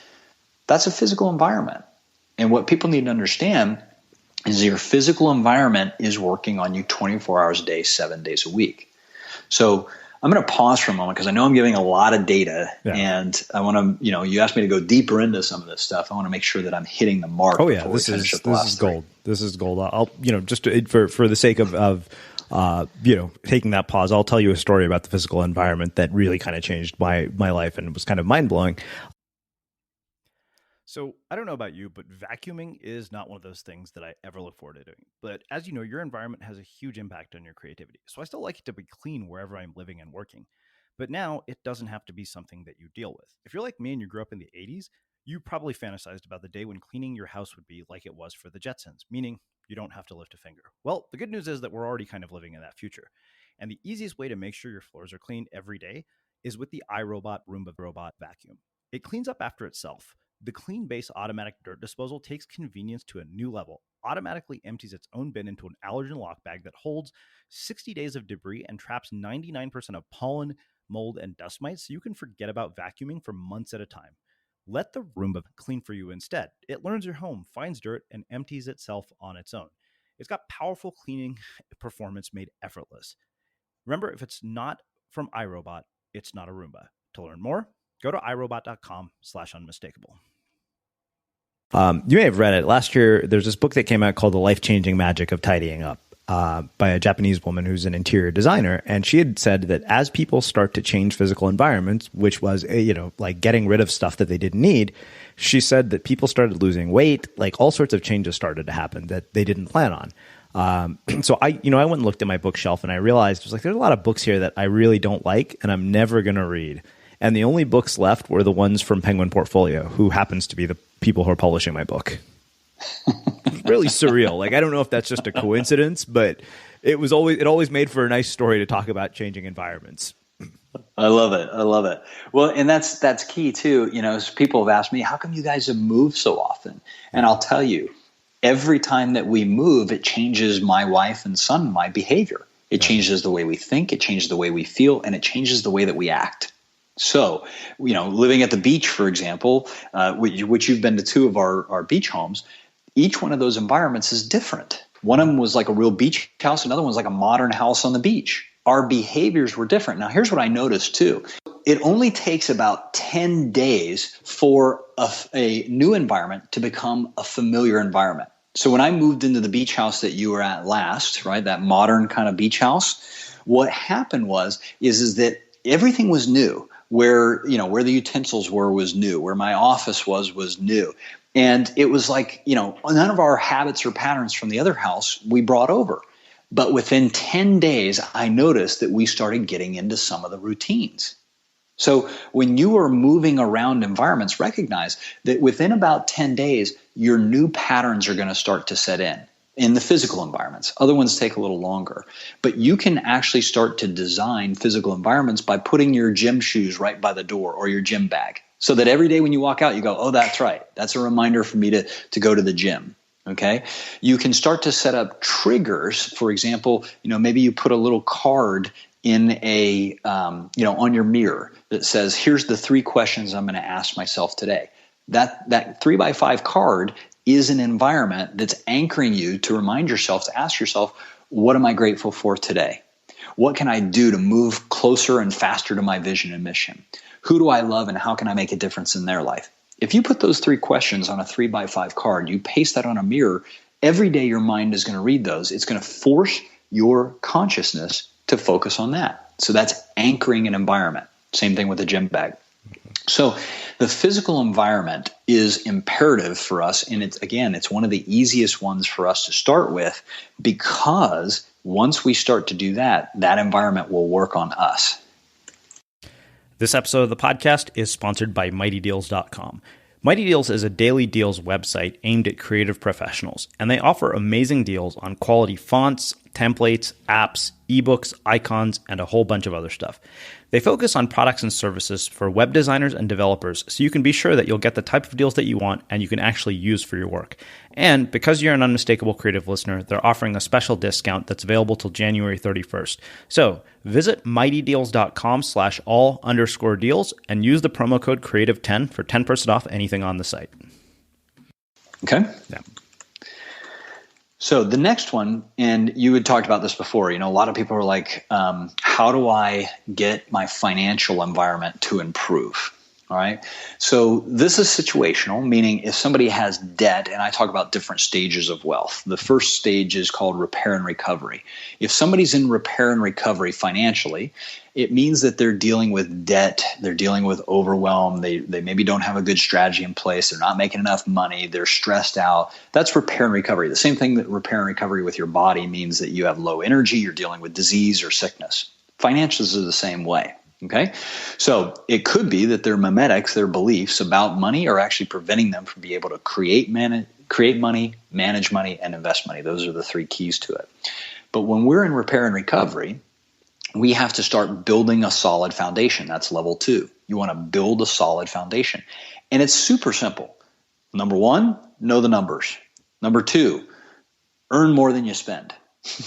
S1: That's a physical environment. And what people need to understand is your physical environment is working on you 24 hours a day, 7 days a week. So I'm going to pause for a moment because I know I'm giving a lot of data, and I want to, you asked me to go deeper into some of this stuff. I want to make sure that I'm hitting the mark.
S2: Oh yeah, this is gold. This is gold. I'll, just for the sake of Taking that pause, I'll tell you a story about the physical environment that really kind of changed my life and was kind of mind blowing. So I don't know about you, but vacuuming is not one of those things that I ever look forward to doing. But as you know, your environment has a huge impact on your creativity. So I still like it to be clean wherever I'm living and working. But now it doesn't have to be something that you deal with. If you're like me and you grew up in the 80s, you probably fantasized about the day when cleaning your house would be like it was for the Jetsons, meaning you don't have to lift a finger. Well, the good news is that we're already kind of living in that future. And the easiest way to make sure your floors are clean every day is with the Irobot Roomba robot vacuum. It cleans up after itself. The Clean Base automatic dirt disposal takes convenience to a new level, automatically empties its own bin into an allergen lock bag that holds 60 days of debris and traps 99% of pollen, mold, and dust mites, so you can forget about vacuuming for months at a time. Let the Roomba clean for you instead. It learns your home, finds dirt, and empties itself on its own. It's got powerful cleaning performance made effortless. Remember, if it's not from iRobot, it's not a Roomba. To learn more, go to irobot.com/unmistakable. You may have read it. Last year, there's this book that came out called The Life-Changing Magic of Tidying Up by a Japanese woman who's an interior designer. And she had said that as people start to change physical environments, which was, like getting rid of stuff that they didn't need, she said that people started losing weight, like all sorts of changes started to happen that they didn't plan on. So I went and looked at my bookshelf and I realized there's a lot of books here that I really don't like and I'm never going to read. And the only books left were the ones from Penguin Portfolio, who happens to be the people who are publishing my book. Really surreal. Like, I don't know if that's just a coincidence, but it always made for a nice story to talk about changing environments.
S1: I love it. Well, and that's key too. People have asked me, how come you guys have moved so often? And I'll tell you, every time that we move, it changes my wife and son, my behavior. It changes the way we think, it changes the way we feel, and it changes the way that we act. So, living at the beach, for example, which you've been to two of our beach homes, each one of those environments is different. One of them was like a real beach house. Another one's like a modern house on the beach. Our behaviors were different. Now, here's what I noticed too. It only takes about 10 days for a new environment to become a familiar environment. So when I moved into the beach house that you were at last, right, that modern kind of beach house, what happened is that everything was new. Where the utensils were was new. Where my office was new. And it was like, none of our habits or patterns from the other house we brought over. But within 10 days, I noticed that we started getting into some of the routines. So when you are moving around environments, recognize that within about 10 days, your new patterns are going to start to set in the physical environments. Other ones take a little longer. But you can actually start to design physical environments by putting your gym shoes right by the door or your gym bag. So that every day when you walk out, you go, oh, that's right. That's a reminder for me to go to the gym. Okay. You can start to set up triggers. For example, maybe you put a little card in on your mirror that says, here's the 3 questions I'm going to ask myself today. That 3x5 card is an environment that's anchoring you to remind yourself, to ask yourself, what am I grateful for today? What can I do to move closer and faster to my vision and mission? Who do I love and how can I make a difference in their life? If you put those 3 questions on a 3x5 card, you paste that on a mirror, every day your mind is going to read those. It's going to force your consciousness to focus on that. So that's anchoring an environment. Same thing with a gym bag. So the physical environment is imperative for us. And it's one of the easiest ones for us to start with, because once we start to do that, that environment will work on us.
S2: This episode of the podcast is sponsored by MightyDeals.com. Mighty Deals is a daily deals website aimed at creative professionals, and they offer amazing deals on quality fonts, templates, apps, ebooks, icons, and a whole bunch of other stuff. They focus on products and services for web designers and developers, so you can be sure that you'll get the type of deals that you want and you can actually use for your work. And because you're an Unmistakable Creative listener, they're offering a special discount that's available till January 31st. So visit mightydeals.com/all_deals and use the promo code creative10 for 10% off anything on the site.
S1: Okay.
S2: Yeah.
S1: So the next one, and you had talked about this before, a lot of people are like, how do I get my financial environment to improve? All right. So this is situational, meaning if somebody has debt, and I talk about different stages of wealth. The first stage is called repair and recovery. If somebody's in repair and recovery financially, it means that they're dealing with debt, they're dealing with overwhelm, they maybe don't have a good strategy in place, they're not making enough money, they're stressed out. That's repair and recovery. The same thing that repair and recovery with your body means that you have low energy, you're dealing with disease or sickness. Financials are the same way. Okay, so it could be that their mimetics, their beliefs about money, are actually preventing them from being able to create money, manage money, and invest money. Those are the three keys to it. But when we're in repair and recovery, we have to start building a solid foundation. That's level 2. You want to build a solid foundation. And it's super simple. Number 1, know the numbers. Number 2, earn more than you spend.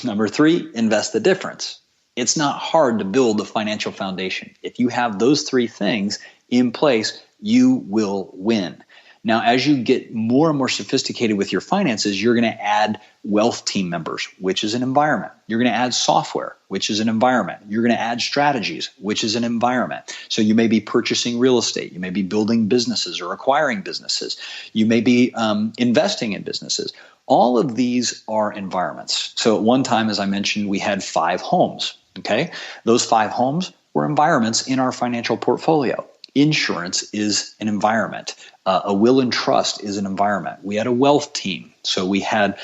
S1: Number 3, invest the difference. It's not hard to build a financial foundation. If you have those 3 things in place, you will win. Now, as you get more and more sophisticated with your finances, you're going to add wealth team members, which is an environment. You're going to add software, which is an environment. You're going to add strategies, which is an environment. So you may be purchasing real estate. You may be building businesses or acquiring businesses. You may be investing in businesses. All of these are environments. So at one time, as I mentioned, we had 5 homes. Okay, those 5 homes were environments in our financial portfolio. Insurance is an environment. A will and trust is an environment. We had a wealth team. So we had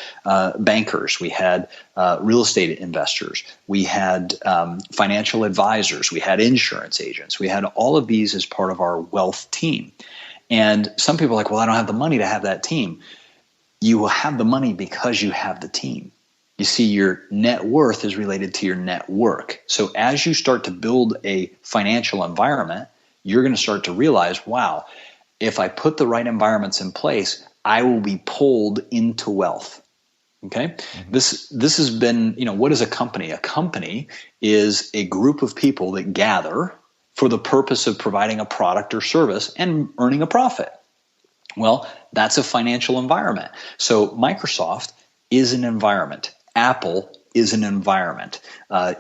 S1: bankers. We had real estate investors. We had financial advisors. We had insurance agents. We had all of these as part of our wealth team. And some people are like, well, I don't have the money to have that team. You will have the money because you have the team. You see, your net worth is related to your net work. So as you start to build a financial environment, you're going to start to realize, wow, if I put the right environments in place, I will be pulled into wealth. Okay? Mm-hmm. This has been, what is a company? A company is a group of people that gather for the purpose of providing a product or service and earning a profit. Well, that's a financial environment. So Microsoft is an environment. Apple is an environment.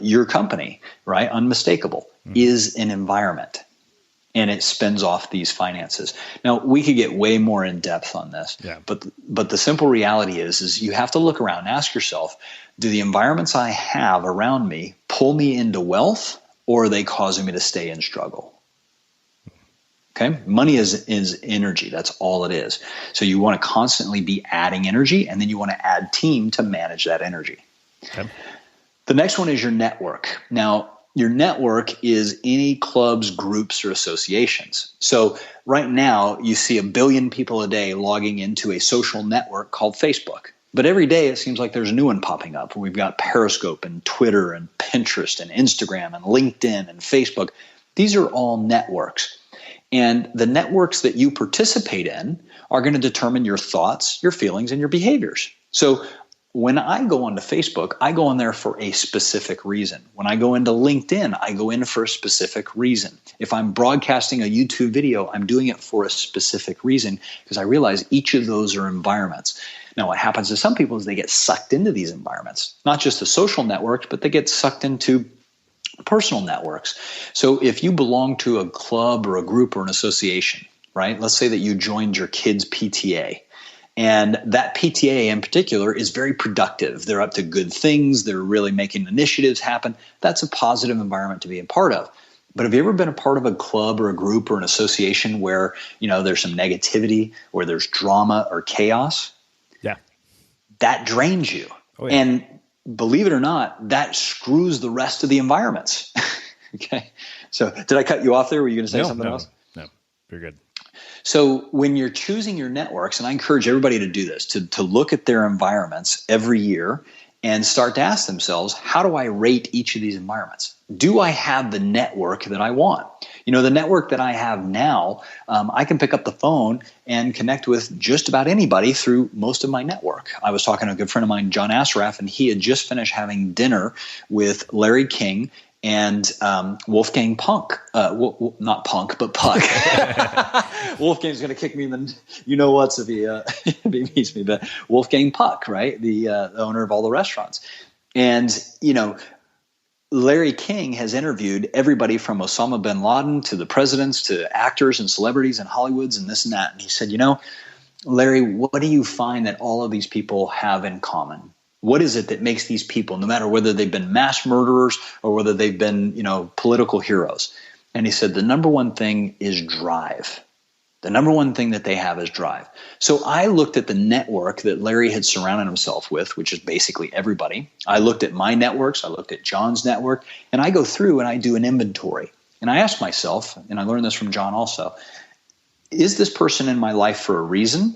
S1: Your company, right, unmistakable, is an environment. And it spins off these finances. Now, we could get way more in depth on this, but the simple reality is you have to look around and ask yourself, do the environments I have around me pull me into wealth, or are they causing me to stay in struggle? Okay, money is energy. That's all it is. So you want to constantly be adding energy, and then you want to add team to manage that energy. Okay. The next one is your network. Now, your network is any clubs, groups, or associations. So right now, you see 1 billion people a day logging into a social network called Facebook. But every day, it seems like there's a new one popping up. We've got Periscope and Twitter and Pinterest and Instagram and LinkedIn and Facebook. These are all networks. And the networks that you participate in are going to determine your thoughts, your feelings, and your behaviors. So when I go onto Facebook, I go on there for a specific reason. When I go into LinkedIn, I go in for a specific reason. If I'm broadcasting a YouTube video, I'm doing it for a specific reason because I realize each of those are environments. Now, what happens to some people is they get sucked into these environments, not just the social networks, but they get sucked into personal networks. So if you belong to a club or a group or an association, right? Let's say that you joined your kids' PTA. And that PTA in particular is very productive. They're up to good things. They're really making initiatives happen. That's a positive environment to be a part of. But have you ever been a part of a club or a group or an association where, there's some negativity, where there's drama or chaos?
S2: Yeah.
S1: That drains you.
S2: Oh, yeah.
S1: And believe it or not, that screws the rest of the environments. Okay. So did I cut you off there? Were you going to say something else?
S2: No, you're good.
S1: So when you're choosing your networks, and I encourage everybody to do this, to look at their environments every year and start to ask themselves, how do I rate each of these environments? Do I have the network that I want? The network that I have now, I can pick up the phone and connect with just about anybody through most of my network. I was talking to a good friend of mine, John Assaraf, and he had just finished having dinner with Larry King and Wolfgang Puck. Not Punk, but Puck. Wolfgang's going to kick me in the you-know-whats if he meets me. But Wolfgang Puck, right? The owner of all the restaurants. And, Larry King has interviewed everybody from Osama bin Laden to the presidents to actors and celebrities and Hollywoods and this and that. And he said, Larry, what do you find that all of these people have in common? What is it that makes these people, no matter whether they've been mass murderers or whether they've been, political heroes? And he said, the number one thing is drive. The number one thing that they have is drive. So I looked at the network that Larry had surrounded himself with, which is basically everybody. I looked at my networks. I looked at John's network. And I go through and I do an inventory. And I ask myself, and I learned this from John also, is this person in my life for a reason?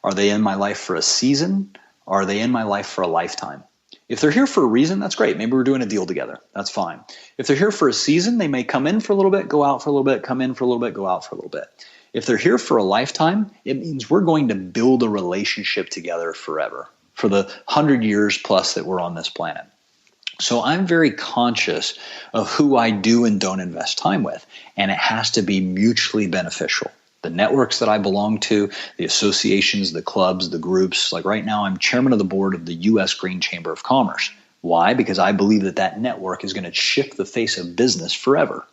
S1: Are they in my life for a season? Are they in my life for a lifetime? If they're here for a reason, that's great. Maybe we're doing a deal together. That's fine. If they're here for a season, they may come in for a little bit, go out for a little bit, come in for a little bit, go out for a little bit. If they're here for a lifetime, it means we're going to build a relationship together forever, for the 100 years plus that we're on this planet. So I'm very conscious of who I do and don't invest time with, and it has to be mutually beneficial. The networks that I belong to, the associations, the clubs, the groups, like right now I'm chairman of the board of the U.S. Green Chamber of Commerce. Why? Because I believe that network is going to shift the face of business forever.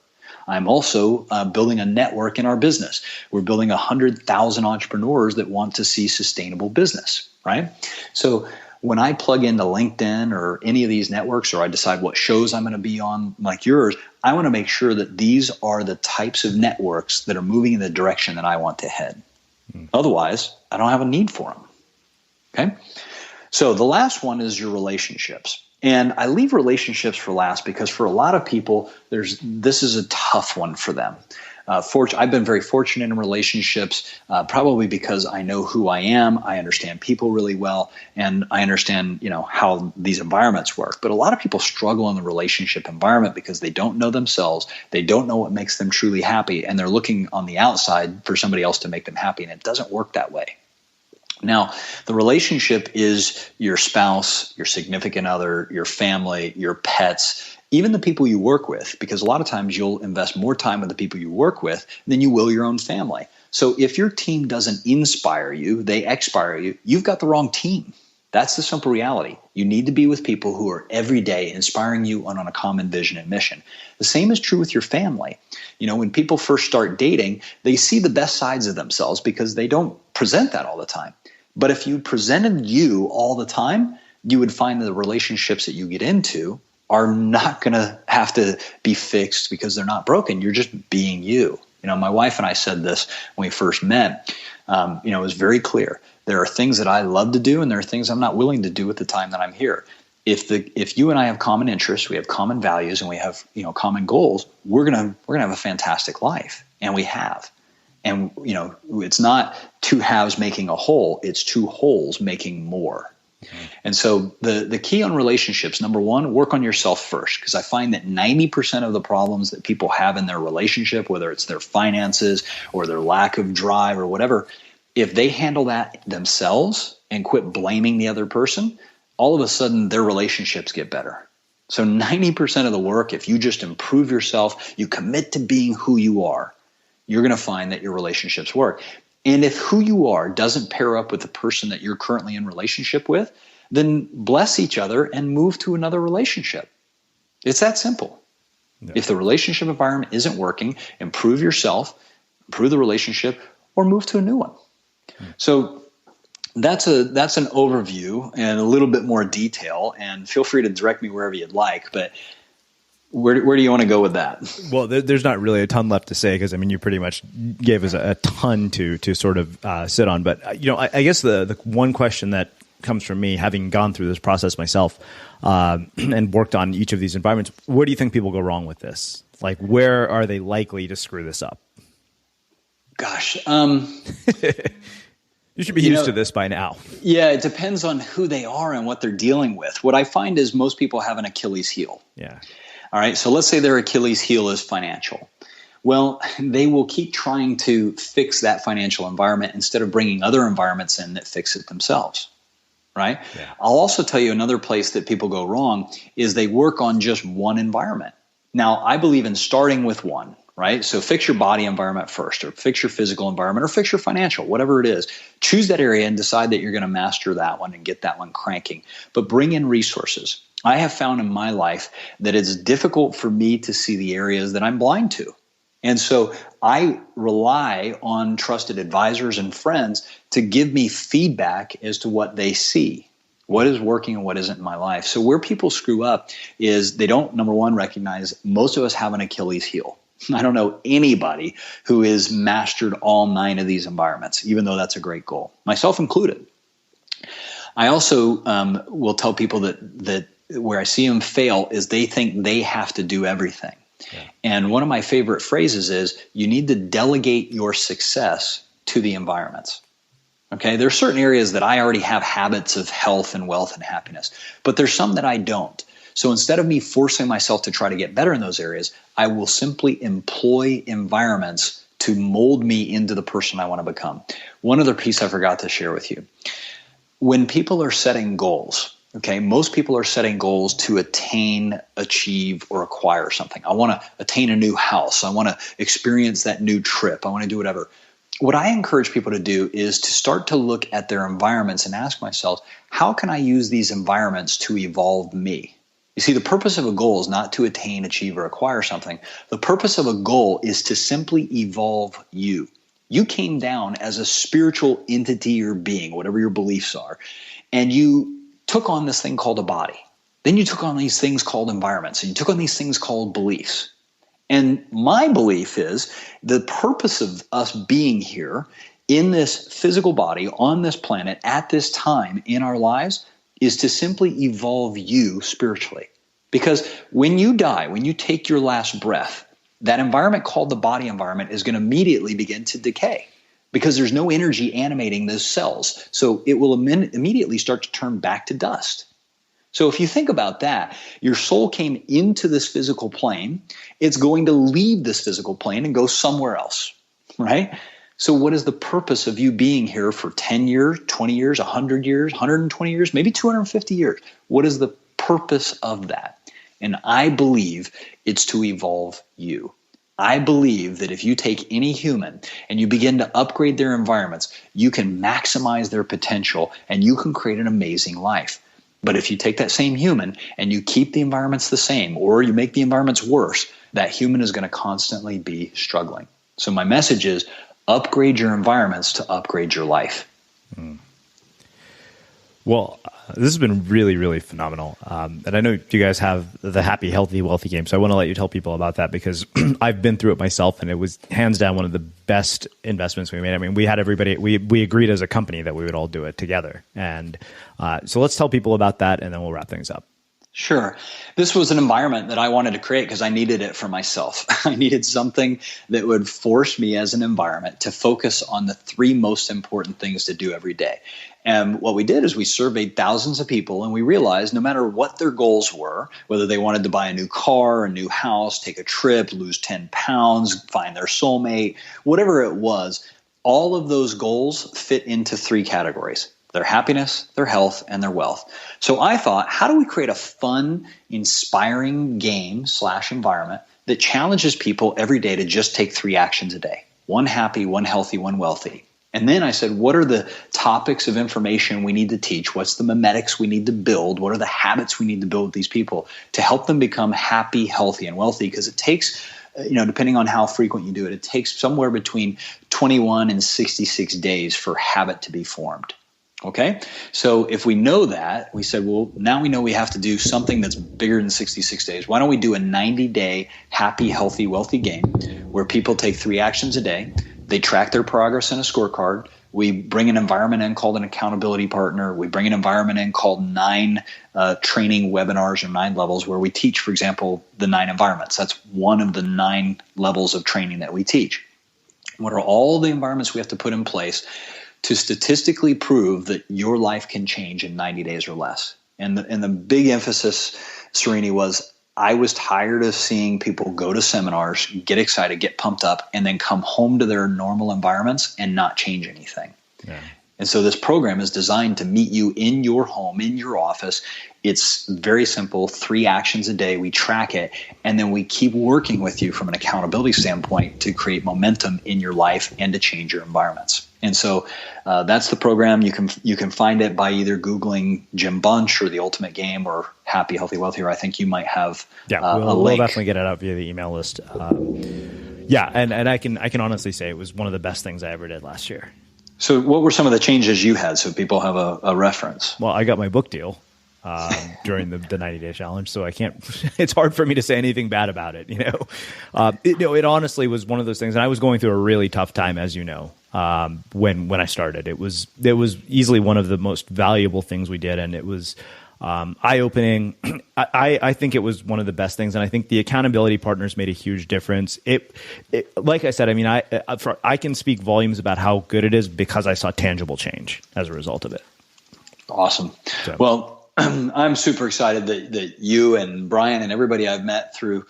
S1: I'm also building a network in our business. We're building 100,000 entrepreneurs that want to see sustainable business, right? So when I plug into LinkedIn or any of these networks, or I decide what shows I'm going to be on like yours, I want to make sure that these are the types of networks that are moving in the direction that I want to head. Otherwise, I don't have a need for them. Okay? So the last one is your relationships. And I leave relationships for last because for a lot of people, this is a tough one for them. I've been very fortunate in relationships, probably because I know who I am, I understand people really well, and I understand, how these environments work. But a lot of people struggle in the relationship environment because they don't know themselves, they don't know what makes them truly happy, and they're looking on the outside for somebody else to make them happy, and it doesn't work that way. Now, the relationship is your spouse, your significant other, your family, your pets, even the people you work with, because a lot of times you'll invest more time with the people you work with than you will your own family. So if your team doesn't inspire you, they expire you, you've got the wrong team. That's the simple reality. You need to be with people who are every day inspiring you on a common vision and mission. The same is true with your family. When people first start dating, they see the best sides of themselves because they don't present that all the time. But if you presented you all the time, you would find that the relationships that you get into are not going to have to be fixed because they're not broken. You're just being you. My wife and I said this when we first met. It was very clear. There are things that I love to do, and there are things I'm not willing to do at the time that I'm here. If you and I have common interests, we have common values, and we have common goals, we're gonna have a fantastic life, and we have. And it's not two halves making a whole; it's two wholes making more. And so the key on relationships, number one, work on yourself first, because I find that 90% of the problems that people have in their relationship, whether it's their finances or their lack of drive or whatever, if they handle that themselves and quit blaming the other person, all of a sudden their relationships get better. So 90% of the work, if you just improve yourself, you commit to being who you are, you're going to find that your relationships work. And if who you are doesn't pair up with the person that you're currently in relationship with, then bless each other and move to another relationship. It's that simple. Yeah. If the relationship environment isn't working, improve yourself, improve the relationship, or move to a new one. So that's an overview and a little bit more detail, and feel free to direct me wherever you'd like, but where do you want to go with that?
S2: Well, there's not really a ton left to say because, you pretty much gave us a ton to sort of sit on. But, I guess the one question that comes from me, having gone through this process myself and worked on each of these environments, where do you think people go wrong with this? Like, where are they likely to screw this up?
S1: Gosh.
S2: You should be used to this by now.
S1: Yeah, it depends on who they are and what they're dealing with. What I find is most people have an Achilles heel.
S2: Yeah.
S1: All right, so let's say their Achilles heel is financial. Well, they will keep trying to fix that financial environment instead of bringing other environments in that fix it themselves, right? Yeah. I'll also tell you another place that people go wrong is they work on just one environment. Now, I believe in starting with one, right? So fix your body environment first, or fix your physical environment, or fix your financial, whatever it is. Choose that area and decide that you're going to master that one and get that one cranking. But bring in resources. I have found in my life that it's difficult for me to see the areas that I'm blind to. And so I rely on trusted advisors and friends to give me feedback as to what they see, what is working and what isn't in my life. So where people screw up is they don't, number one, recognize most of us have an Achilles heel. I don't know anybody who has mastered all 9 of these environments, even though that's a great goal, myself included. I also will tell people that where I see them fail is they think they have to do everything. Yeah. And one of my favorite phrases is you need to delegate your success to the environments. Okay, there are certain areas that I already have habits of health and wealth and happiness, but there's some that I don't. So instead of me forcing myself to try to get better in those areas, I will simply employ environments to mold me into the person I want to become. One other piece I forgot to share with you. When people are setting goals, okay, most people are setting goals to attain, achieve, or acquire something. I want to attain a new house. I want to experience that new trip. I want to do whatever. What I encourage people to do is to start to look at their environments and ask myself, how can I use these environments to evolve me? You see, the purpose of a goal is not to attain, achieve, or acquire something. The purpose of a goal is to simply evolve you. You came down as a spiritual entity or being, whatever your beliefs are, and you took on this thing called a body. Then you took on these things called environments, and you took on these things called beliefs. And my belief is the purpose of us being here in this physical body on this planet at this time in our lives is to simply evolve you spiritually. Because when you die, when you take your last breath, that environment called the body environment is going to immediately begin to decay because there's no energy animating those cells. So it will immediately start to turn back to dust. So if you think about that, your soul came into this physical plane. It's going to leave this physical plane and go somewhere else, right? So what is the purpose of you being here for 10 years, 20 years, 100 years, 120 years, maybe 250 years? What is the purpose of that? And I believe it's to evolve you. I believe that if you take any human and you begin to upgrade their environments, you can maximize their potential and you can create an amazing life. But if you take that same human and you keep the environments the same or you make the environments worse, that human is going to constantly be struggling. So my message is upgrade your environments to upgrade your life.
S2: Well, this has been really, really phenomenal. And I know you guys have the Happy, Healthy, Wealthy game. So I want to let you tell people about that because I've been through it myself and it was hands down one of the best investments we made. I mean, we had everybody, we agreed as a company that we would all do it together. And so let's tell people about that and then we'll wrap things up.
S1: Sure. This was an environment that I wanted to create because I needed it for myself. I needed something that would force me as an environment to focus on the 3 most important things to do every day. And what we did is we surveyed thousands of people and we realized no matter what their goals were, whether they wanted to buy a new car, a new house, take a trip, lose 10 pounds, find their soulmate, whatever it was, all of those goals fit into 3 categories: their happiness, their health, and their wealth. So I thought, how do we create a fun, inspiring game/environment that challenges people every day to just take 3 actions a day? 1 happy, 1 healthy, 1 wealthy. And then I said, what are the topics of information we need to teach? What's the mimetics we need to build? What are the habits we need to build with these people to help them become happy, healthy, and wealthy? Because it takes, depending on how frequent you do it, it takes somewhere between 21 and 66 days for habit to be formed. Okay, so if we know that, we said, well, now we know we have to do something that's bigger than 66 days. Why don't we do a 90-day happy, healthy, wealthy game where people take 3 actions a day. They track their progress in a scorecard. We bring an environment in called an accountability partner. We bring an environment in called 9 training webinars or 9 levels where we teach, for example, the 9 environments. That's one of the 9 levels of training that we teach. What are all the environments we have to put in place to statistically prove that your life can change in 90 days or less? And the big emphasis, Srini, was I was tired of seeing people go to seminars, get excited, get pumped up, and then come home to their normal environments and not change anything. Yeah. And so this program is designed to meet you in your home, in your office. It's very simple, 3 actions a day. We track it, and then we keep working with you from an accountability standpoint to create momentum in your life and to change your environments. And so that's the program. You can find it by either Googling Jim Bunch or The Ultimate Game or Happy, Healthy, Wealthier. I think you might have a link.
S2: We'll definitely get it out via the email list. And I can honestly say it was one of the best things I ever did last year.
S1: So what were some of the changes you had so people have a reference?
S2: Well, I got my book deal during the 90-day challenge, so I can't – it's hard for me to say anything bad about it, It honestly was one of those things, and I was going through a really tough time, as you know, when I started. It was easily one of the most valuable things we did, and it was eye-opening. I think it was one of the best things, and I think the accountability partners made a huge difference. It like I said, I mean, I can speak volumes about how good it is because I saw tangible change as a result of it.
S1: Awesome. So. Well, I'm super excited that you and Brian and everybody I've met through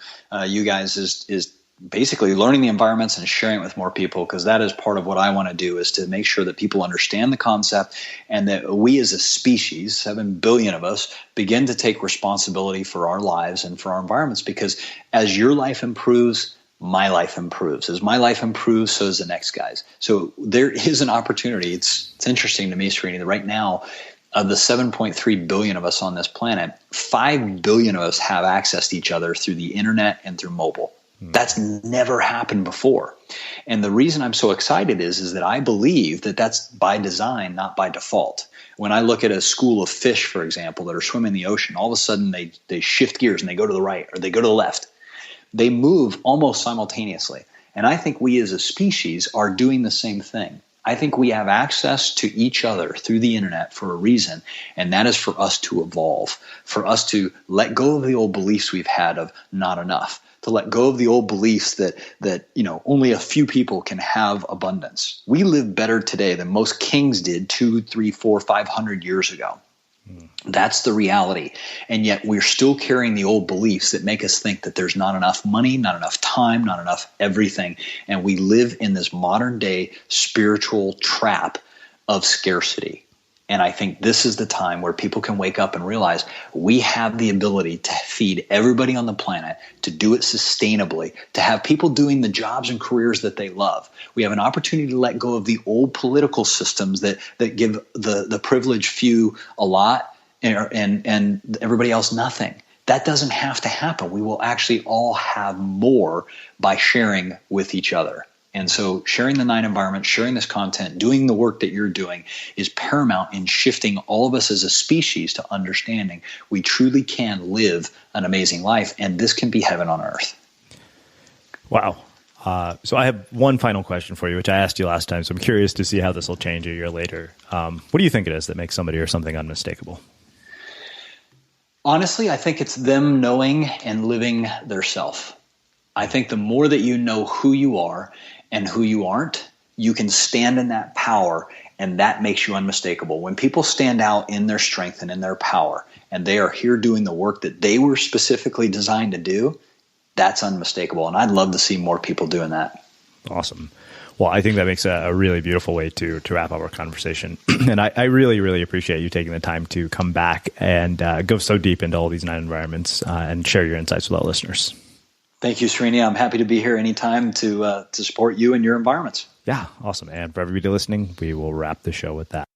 S1: you guys is basically learning the environments and sharing it with more people, because that is part of what I want to do, is to make sure that people understand the concept and that we as a species, 7 billion of us, begin to take responsibility for our lives and for our environments, because as your life improves, my life improves. As my life improves, so does the next guy's. So there is an opportunity. It's interesting to me, Srini, that right now, of the 7.3 billion of us on this planet, 5 billion of us have access to each other through the internet and through mobile. That's never happened before. And the reason I'm so excited is that I believe that that's by design, not by default. When I look at a school of fish, for example, that are swimming in the ocean, all of a sudden they shift gears and they go to the right or they go to the left. They move almost simultaneously. And I think we as a species are doing the same thing. I think we have access to each other through the internet for a reason, and that is for us to evolve, for us to let go of the old beliefs we've had of not enough, to let go of the old beliefs that only a few people can have abundance. We live better today than most kings did 2, 3, 4, 500 years ago. That's the reality. And yet we're still carrying the old beliefs that make us think that there's not enough money, not enough time, not enough everything. And we live in this modern day spiritual trap of scarcity. And I think this is the time where people can wake up and realize we have the ability to feed everybody on the planet, to do it sustainably, to have people doing the jobs and careers that they love. We have an opportunity to let go of the old political systems that give the privileged few a lot and everybody else nothing. That doesn't have to happen. We will actually all have more by sharing with each other. And so sharing the 9 environments, sharing this content, doing the work that you're doing is paramount in shifting all of us as a species to understanding we truly can live an amazing life, and this can be heaven on earth.
S2: Wow. So I have one final question for you, which I asked you last time, so I'm curious to see how this will change a year later. What do you think it is that makes somebody or something unmistakable?
S1: Honestly, I think it's them knowing and living their self. I think the more that you know who you are and who you aren't, you can stand in that power, and that makes you unmistakable. When people stand out in their strength and in their power, and they are here doing the work that they were specifically designed to do, that's unmistakable. And I'd love to see more people doing that.
S2: Awesome. Well, I think that makes a really beautiful way to wrap up our conversation. And I really, really appreciate you taking the time to come back and go so deep into all these 9 environments and share your insights with our listeners.
S1: Thank you, Srini. I'm happy to be here anytime to support you and your environments.
S2: Yeah, awesome. And for everybody listening, we will wrap the show with that.